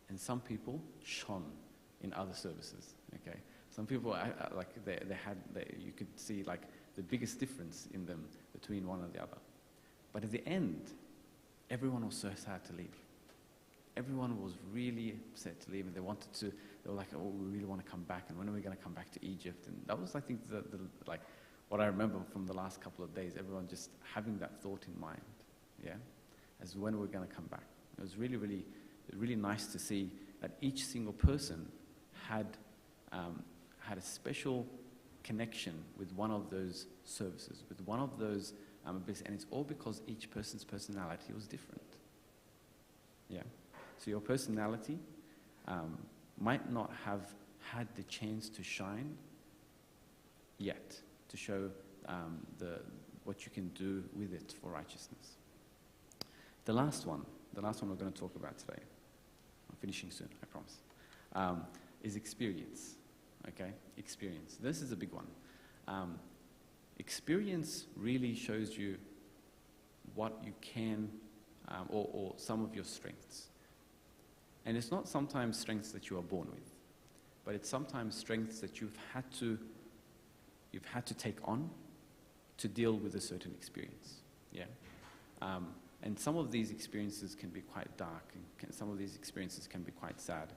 and some people shone in other services. Okay, some people you could see like the biggest difference in them between one and the other. But at the end, everyone was so sad to leave. Everyone was really upset to leave, and they were like, oh, we really want to come back, and when are we going to come back to Egypt? And that was, I think, like what I remember from the last couple of days, everyone just having that thought in mind, yeah, as when we're going to come back. It was really, really, really nice to see that each single person had a special connection with one of those services, with one of those abilities, and it's all because each person's personality was different. Yeah. So your personality might not have had the chance to shine yet, to show what you can do with it for righteousness. The last one we're going to talk about today, I'm finishing soon, I promise, is experience. Okay, experience. This is a big one. Experience really shows you what you can, or some of your strengths. And it's not sometimes strengths that you are born with, but it's sometimes strengths that you've had to take on to deal with a certain experience. Yeah, and some of these experiences can be quite dark, and some of these experiences can be quite sad.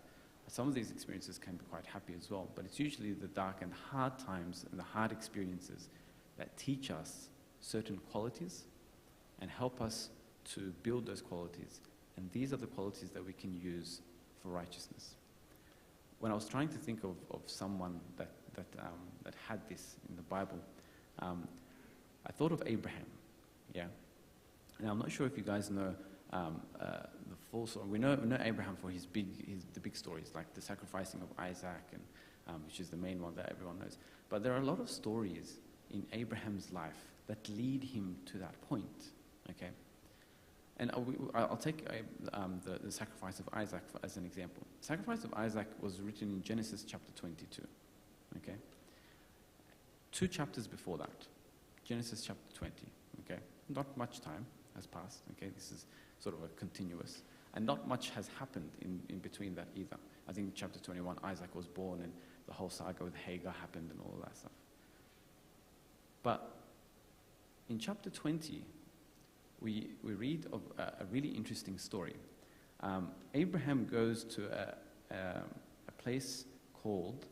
Some of these experiences can be quite happy as well, but it's usually the dark and hard times and the hard experiences that teach us certain qualities and help us to build those qualities. And these are the qualities that we can use for righteousness. When I was trying to think of someone that had this in the Bible, I thought of Abraham. Yeah. Now I'm not sure if you guys know the full story. We know Abraham for the big stories, like the sacrificing of Isaac, and which is the main one that everyone knows. But there are a lot of stories in Abraham's life that lead him to that point. Okay. And I'll take the sacrifice of Isaac as an example. The sacrifice of Isaac was written in Genesis chapter 22. Okay? 2 chapters before that, Genesis chapter 20. Okay? Not much time has passed. Okay? This is sort of a continuous. And not much has happened in between that either. I think chapter 21, Isaac was born, and the whole saga with Hagar happened and all that stuff. But in chapter 20, we read of a really interesting story. Abraham goes to a place called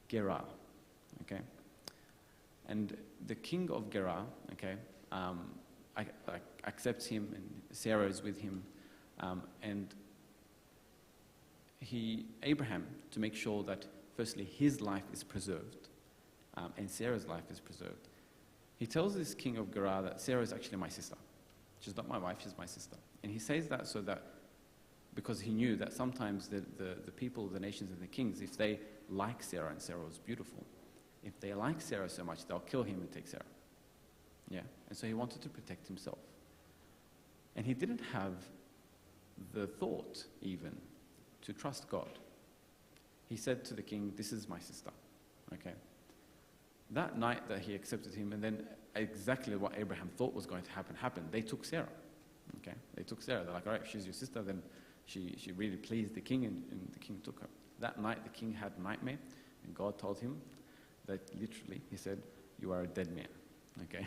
Gerar, okay? And the king of Gerar, okay, accepts him, and Sarah is with him, and Abraham, to make sure that firstly his life is preserved, and Sarah's life is preserved, he tells this king of Gerar that Sarah is actually my sister. She's not my wife, she's my sister. And he says that because he knew that sometimes the people, the nations and the kings, if they like Sarah, and Sarah was beautiful, if they like Sarah so much, they'll kill him and take Sarah. Yeah. And so he wanted to protect himself. And he didn't have the thought even to trust God. He said to the king, this is my sister. Okay. That night that he accepted him, and then exactly what Abraham thought was going to happen happened. They took Sarah. Okay, they took Sarah. They're like, all right, if she's your sister, then she really pleased the king, and the king took her. That night, the king had a nightmare, and God told him that literally, he said, you are a dead man. Okay,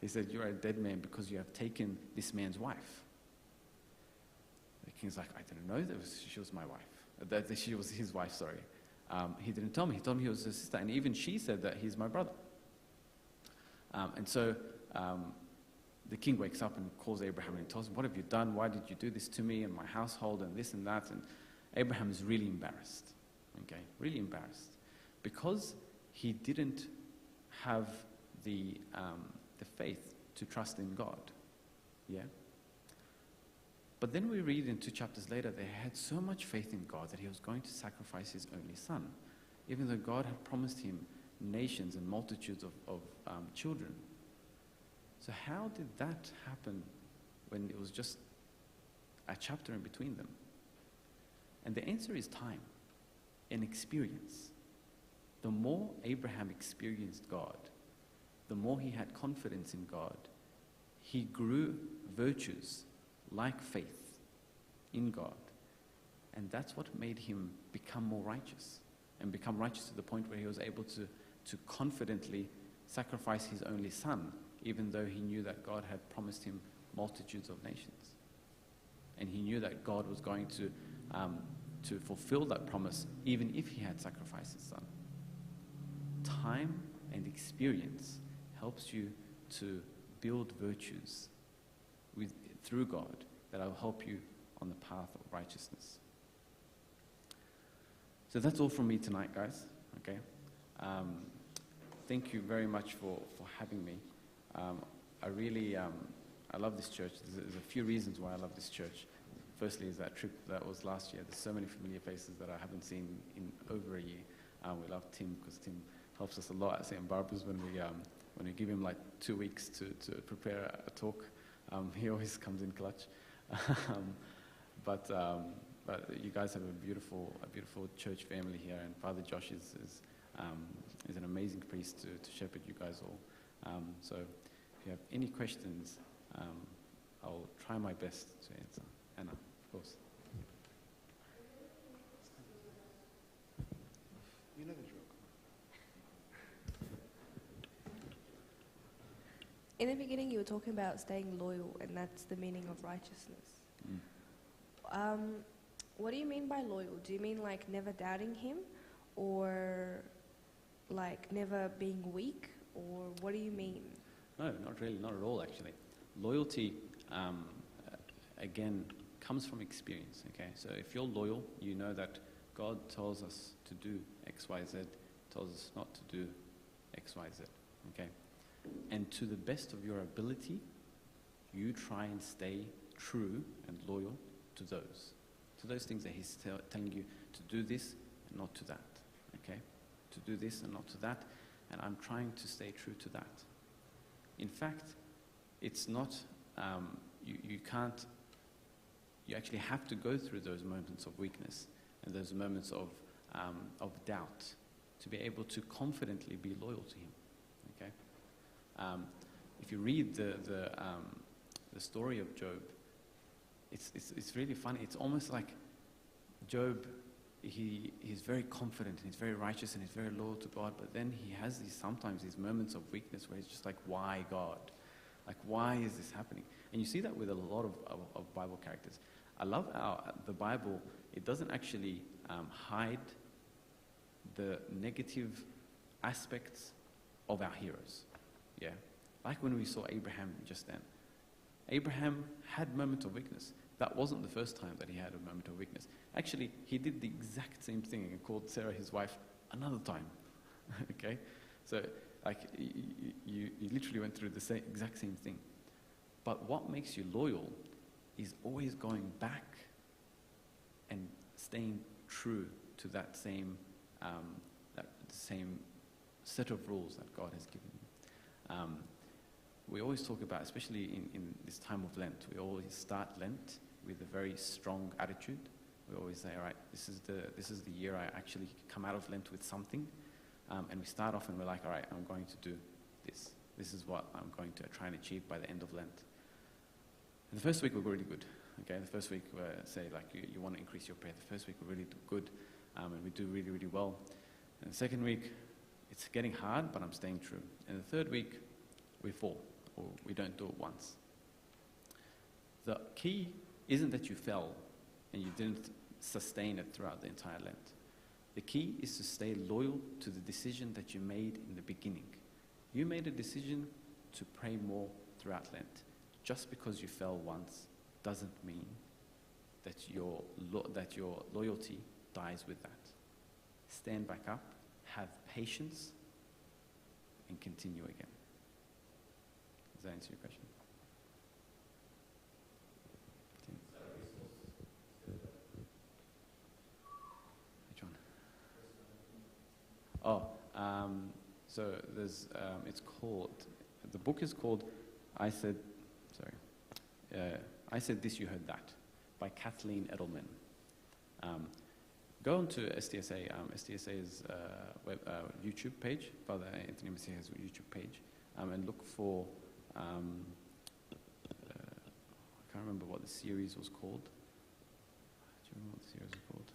he said, you are a dead man because you have taken this man's wife. The king's like, I didn't know she was my wife. That she was his wife. Sorry. He didn't tell me. He told me he was his sister. And even she said that he's my brother. And so the king wakes up and calls Abraham and tells him, what have you done? Why did you do this to me and my household and this and that? And Abraham is really embarrassed. Okay, really embarrassed. Because he didn't have the faith to trust in God. Yeah? But then we read in 2 chapters later, they had so much faith in God that he was going to sacrifice his only son, even though God had promised him nations and multitudes of children. So how did that happen when it was just a chapter in between them? And the answer is time and experience. The more Abraham experienced God, the more he had confidence in God, he grew virtues like faith in God. And that's what made him become more righteous, and become righteous to the point where he was able to confidently sacrifice his only son, even though he knew that God had promised him multitudes of nations. And he knew that God was going to fulfill that promise, even if he had sacrificed his son. Time and experience helps you to build virtues through God that will help you on the path of righteousness. So that's all from me tonight, guys. Okay. Thank you very much for having me. I really I love this church. There's a few reasons why I love this church. Firstly is that trip that was last year. There's so many familiar faces that I haven't seen in over a year. We love Tim because Tim helps us a lot at St. Barbara's when we give him like 2 weeks to prepare a talk. He always comes in clutch. But you guys have a beautiful church family here, and Father Josh is an amazing priest to shepherd you guys all. So if you have any questions, I'll try my best to answer. Anna, of course. You know the drill. In the beginning, you were talking about staying loyal, and that's the meaning of righteousness. What do you mean by loyal? Do you mean like never doubting him, or like never being weak, or what do you mean? No, not really, not at all actually. Loyalty, again, comes from experience, okay? So if you're loyal, you know that God tells us to do X, Y, Z, tells us not to do X, Y, Z, okay? And to the best of your ability, you try and stay true and loyal to those things that he's telling you to do this and not to that, okay? To do this and not to that, and I'm trying to stay true to that. In fact, it's not, you can't, you actually have to go through those moments of weakness and those moments of doubt to be able to confidently be loyal to him, okay? If you read the story of Job, it's really funny. It's almost like Job, he's very confident and he's very righteous and he's very loyal to God, but then he has sometimes these moments of weakness where he's just like, why God? Like, why is this happening? And you see that with a lot of Bible characters. I love how the Bible, it doesn't actually hide the negative aspects of our heroes. Yeah, like when we saw Abraham just then. Abraham had moments of weakness. That wasn't the first time that he had a moment of weakness. Actually, he did the exact same thing and called Sarah his wife another time. Okay? So, like, you literally went through the exact same thing. But what makes you loyal is always going back and staying true to that same set of rules that God has given you. We always talk about, especially in this time of Lent, we always start Lent with a very strong attitude. We always say, all right, this is the year I actually come out of Lent with something. And we start off and we're like, all right, I'm going to do this. This is what I'm going to try and achieve by the end of Lent. And the first week we're really good. Okay, the first week say like you want to increase your prayer. The first week we're really good, and we do really, really well. And the second week, it's getting hard, but I'm staying true. And the third week, we fall, or we don't do it once. The key isn't that you fell and you didn't sustain it throughout the entire Lent. The key is to stay loyal to the decision that you made in the beginning. You made a decision to pray more throughout Lent. Just because you fell once doesn't mean that your loyalty dies with that. Stand back up, have patience, and continue again. Does that answer your question? Which one? So there's, it's called, the book is called I Said This, You Heard That, by Kathleen Edelman. Go on to STSA. STSA's YouTube page. Father Anthony Messiah has a YouTube page. and look for, I can't remember what the series was called. Do you remember what the series was called?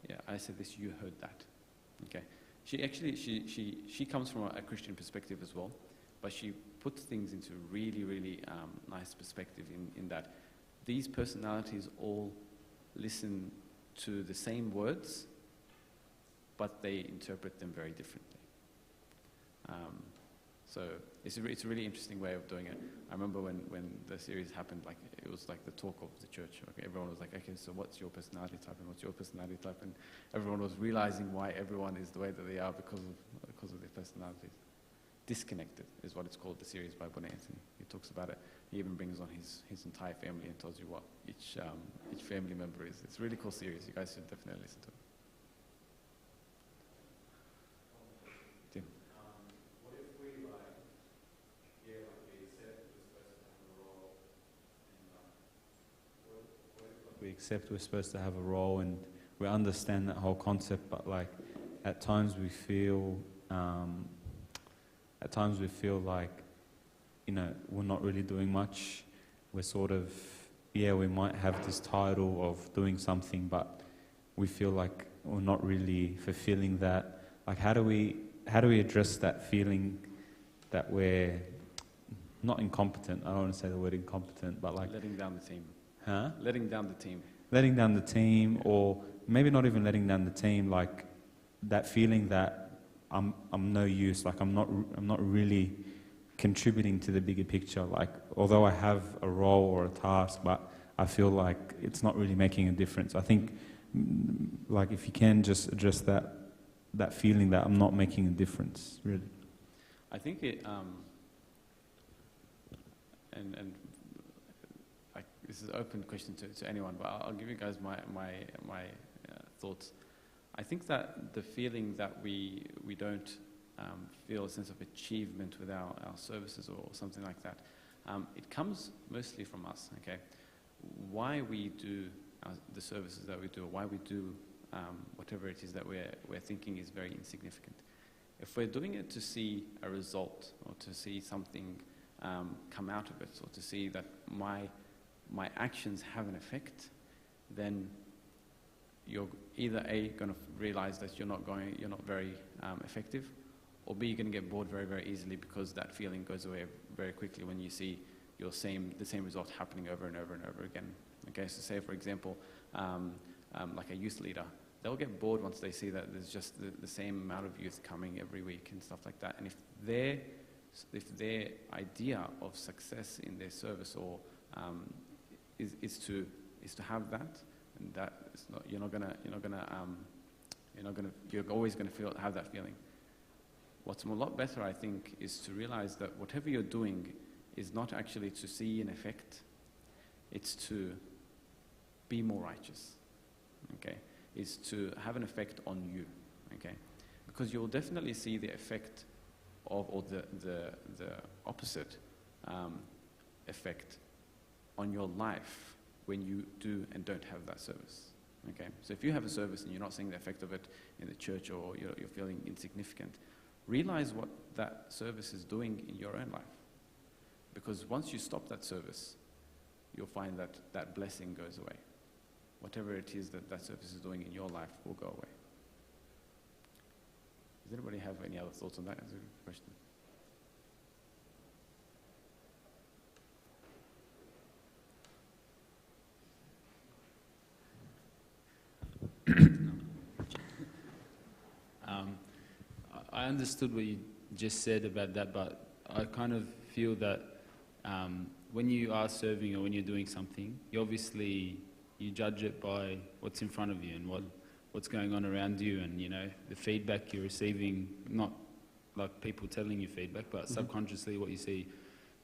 Yeah, I Said This, You Heard That. Okay. She comes from a Christian perspective as well, but she puts things into really, really nice perspective in that these personalities all listen to the same words, but they interpret them very differently. So it's a really interesting way of doing it. I remember when the series happened, like it was like the talk of the church. Okay, everyone was like, okay, so what's your personality type and what's your personality type? And everyone was realizing why everyone is the way that they are because of their personalities. Disconnected is what it's called, the series by Bonnie Anthony. He talks about it. He even brings on his entire family and tells you what each family member is. It's a really cool series. You guys should definitely listen to it. Tim. What if we we accept we're supposed to have a role, and we accept we're supposed to have a role, and we understand that whole concept, but like at times we feel like, you know, we're not really doing much. We're sort of, we might have this title of doing something, but we feel like we're not really fulfilling that. Like, how do we address that feeling that we're not incompetent? I don't want to say the word incompetent, but like Letting down the team. Huh? Letting down the team. Letting down the team, or maybe not even letting down the team. Like that feeling that I'm no use. Like I'm not really contributing to the bigger picture. Like although I have a role or a task, but I feel like it's not really making a difference. I think like if you can just address that feeling that I'm not making a difference, really. I think it, and this is an open question to anyone, but I'll give you guys my thoughts. I think that the feeling that we don't feel a sense of achievement with our services or something like that, it comes mostly from us, okay? Why we do the services that we do, or why we do whatever it is that we're thinking is very insignificant. If we're doing it to see a result or to see something come out of it, or to see that my actions have an effect, then you're either A, going to realize that you're not very effective, or B, you're going to get bored very, very easily because that feeling goes away very quickly when you see the same result happening over and over and over again. Okay, so say for example, like a youth leader, they'll get bored once they see that there's just the same amount of youth coming every week and stuff like that. And if their idea of success in their service or is to have that, and that it's not, you're always gonna have that feeling. What's a lot better, I think, is to realize that whatever you're doing is not actually to see an effect, it's to be more righteous, okay? It's to have an effect on you, okay? Because you'll definitely see the effect of, or the opposite effect on your life when you do and don't have that service, okay? So if you have a service and you're not seeing the effect of it in the church, or you're feeling insignificant, realize what that service is doing in your own life. Because once you stop that service, you'll find that that blessing goes away. Whatever it is that service is doing in your life will go away. Does anybody have any other thoughts on that as a question? I understood what you just said about that, but I kind of feel that when you are serving or when you're doing something, you judge it by what's in front of you and what's going on around you, and the feedback you're receiving, not like people telling you feedback, but subconsciously what you see,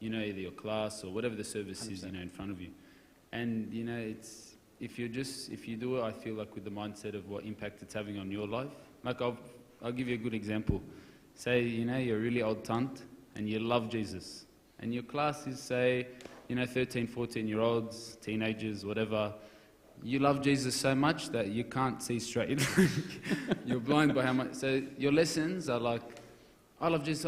either your class or whatever the service 100%. Is, in front of you. And it's if you do it, I feel like with the mindset of what impact it's having on your life. Like I'll give you a good example. Say, you're a really old tunt and you love Jesus. And your class is, say, 13, 14-year-olds, teenagers, whatever. You love Jesus so much that you can't see straight. You're blind by how much. So your lessons are like I love Jesus.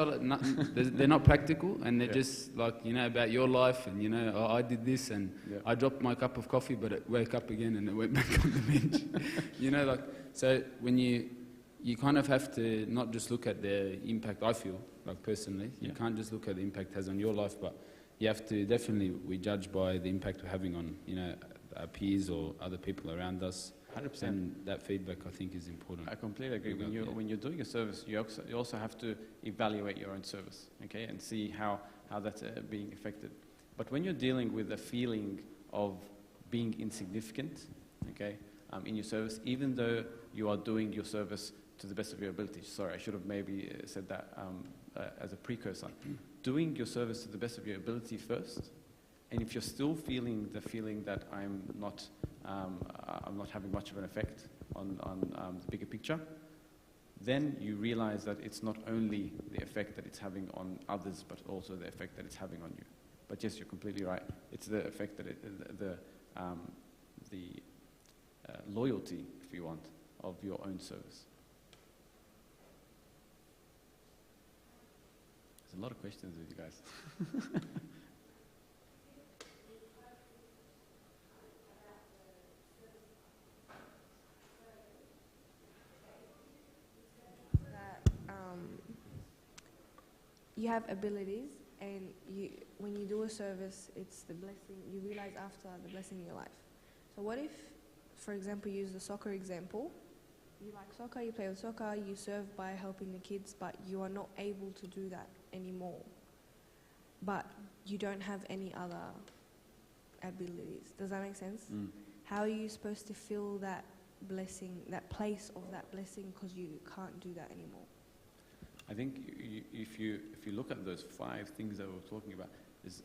They're not practical, and they're Yeah. just like, about your life, and oh, I did this, and Yeah. I dropped my cup of coffee, but it woke up again, and it went back on the bench. So when you kind of have to not just look at the impact. I feel like personally, you Yeah. can't just look at the impact it has on your life, but you have to we judge by the impact we're having on our peers or other people around us. 100%. And that feedback, I think, is important. I completely agree. When you're doing a service, you also have to evaluate your own service, okay, and see how that's being affected. But when you're dealing with a feeling of being insignificant, okay, in your service, even though you are doing your service to the best of your ability. Sorry, I should have maybe said that as a precursor. Doing your service to the best of your ability first, and if you're still feeling the feeling that I'm not having much of an effect on the bigger picture, then you realize that it's not only the effect that it's having on others, but also the effect that it's having on you. But yes, you're completely right. It's the effect that the loyalty, if you want, of your own service. There's a lot of questions with you guys. That you have abilities, and when you do a service, it's the blessing. You realize after the blessing in your life. So what if, for example, use the soccer example. You like soccer, you play with soccer, you serve by helping the kids, but you are not able to do that anymore. But you don't have any other abilities. Does that make sense? Mm. How are you supposed to fill that blessing, that place of that blessing, because you can't do that anymore? I think if you look at those 5 things that we're talking about, there's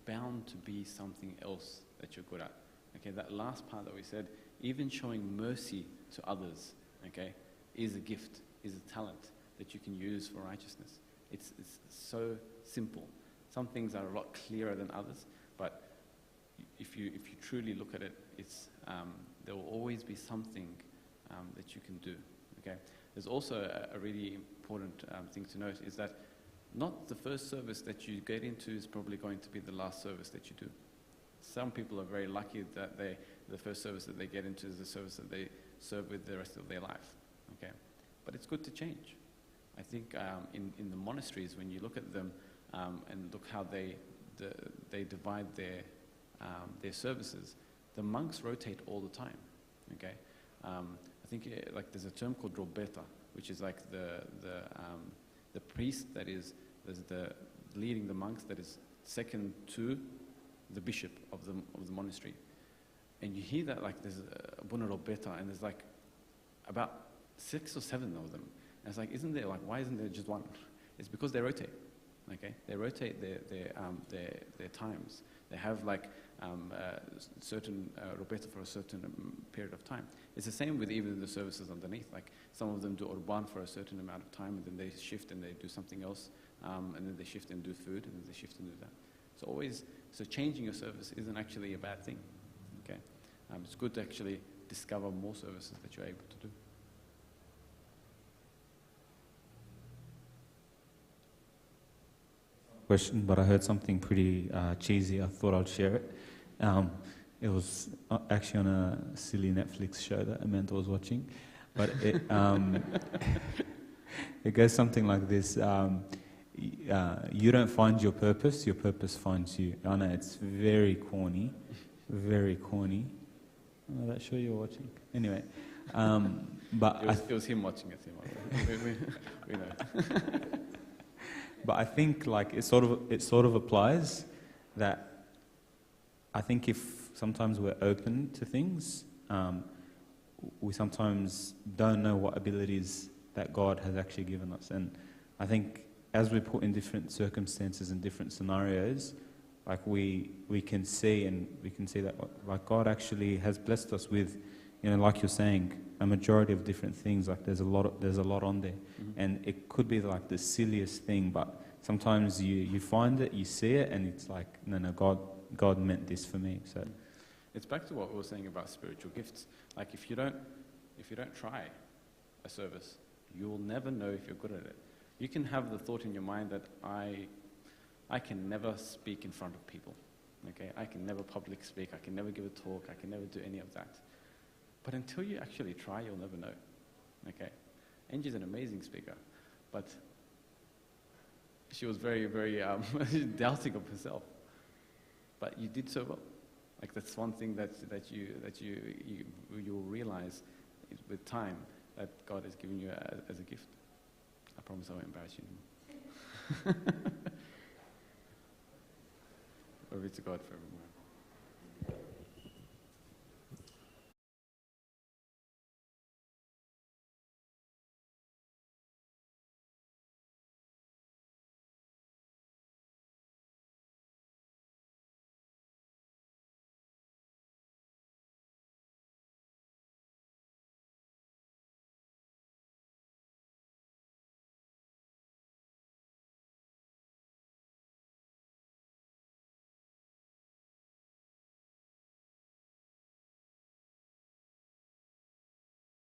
bound to be something else that you're good at. Okay, that last part that we said, even showing mercy to others, okay, is a gift, is a talent that you can use for righteousness. It's so simple. Some things are a lot clearer than others, but if you truly look at it, it's there will always be something that you can do. Okay. There's also a really important thing to note is that not the first service that you get into is probably going to be the last service that you do. Some people are very lucky that the first service that they get into is the service that they serve with the rest of their life. Okay, but it's good to change. I think in the monasteries, when you look at them and look how they divide their services, the monks rotate all the time. Okay, I think like there's a term called robeta, which is like the priest that is leading the monks that is second to the bishop of the monastery. And you hear that like there's a Buna Robeta, and there's like about 6 or 7 of them. And it's like, why isn't there just one? It's because they rotate. Okay, they rotate their times. They have like certain Robeta for a certain period of time. It's the same with even the services underneath. Like some of them do Urban for a certain amount of time, and then they shift and they do something else, and then they shift and do food, and then they shift and do that. So changing your service isn't actually a bad thing. Okay, it's good to actually discover more services that you're able to do. Question, but I heard something pretty cheesy. I thought I'd share it. It was actually on a silly Netflix show that Amanda was watching, but it it goes something like this. You don't find your purpose finds you. I know it's very corny, very corny. I'm not sure you're watching. Anyway, but it was him watching it. We know. But I think like it sort of applies that I think if sometimes we're open to things, we sometimes don't know what abilities that God has actually given us. And I think as we put in different circumstances and different scenarios, like we can see that like God actually has blessed us with, like you're saying, a majority of different things. Like there's a lot on there, and it could be like the silliest thing, but sometimes you find it, you see it, and it's like no, God meant this for me. So it's back to what we were saying about spiritual gifts. Like if you don't try a service, you'll never know if you're good at it. You can have the thought in your mind that I can never speak in front of people. Okay, I can never public speak. I can never give a talk. I can never do any of that. But until you actually try, you'll never know. Okay, Angie's an amazing speaker, but she was very, very doubting of herself. But you did so well. Like that's one thing that you'll realize is with time that God has given you as a gift. I promise I won't embarrass you anymore. Glory to God for everyone.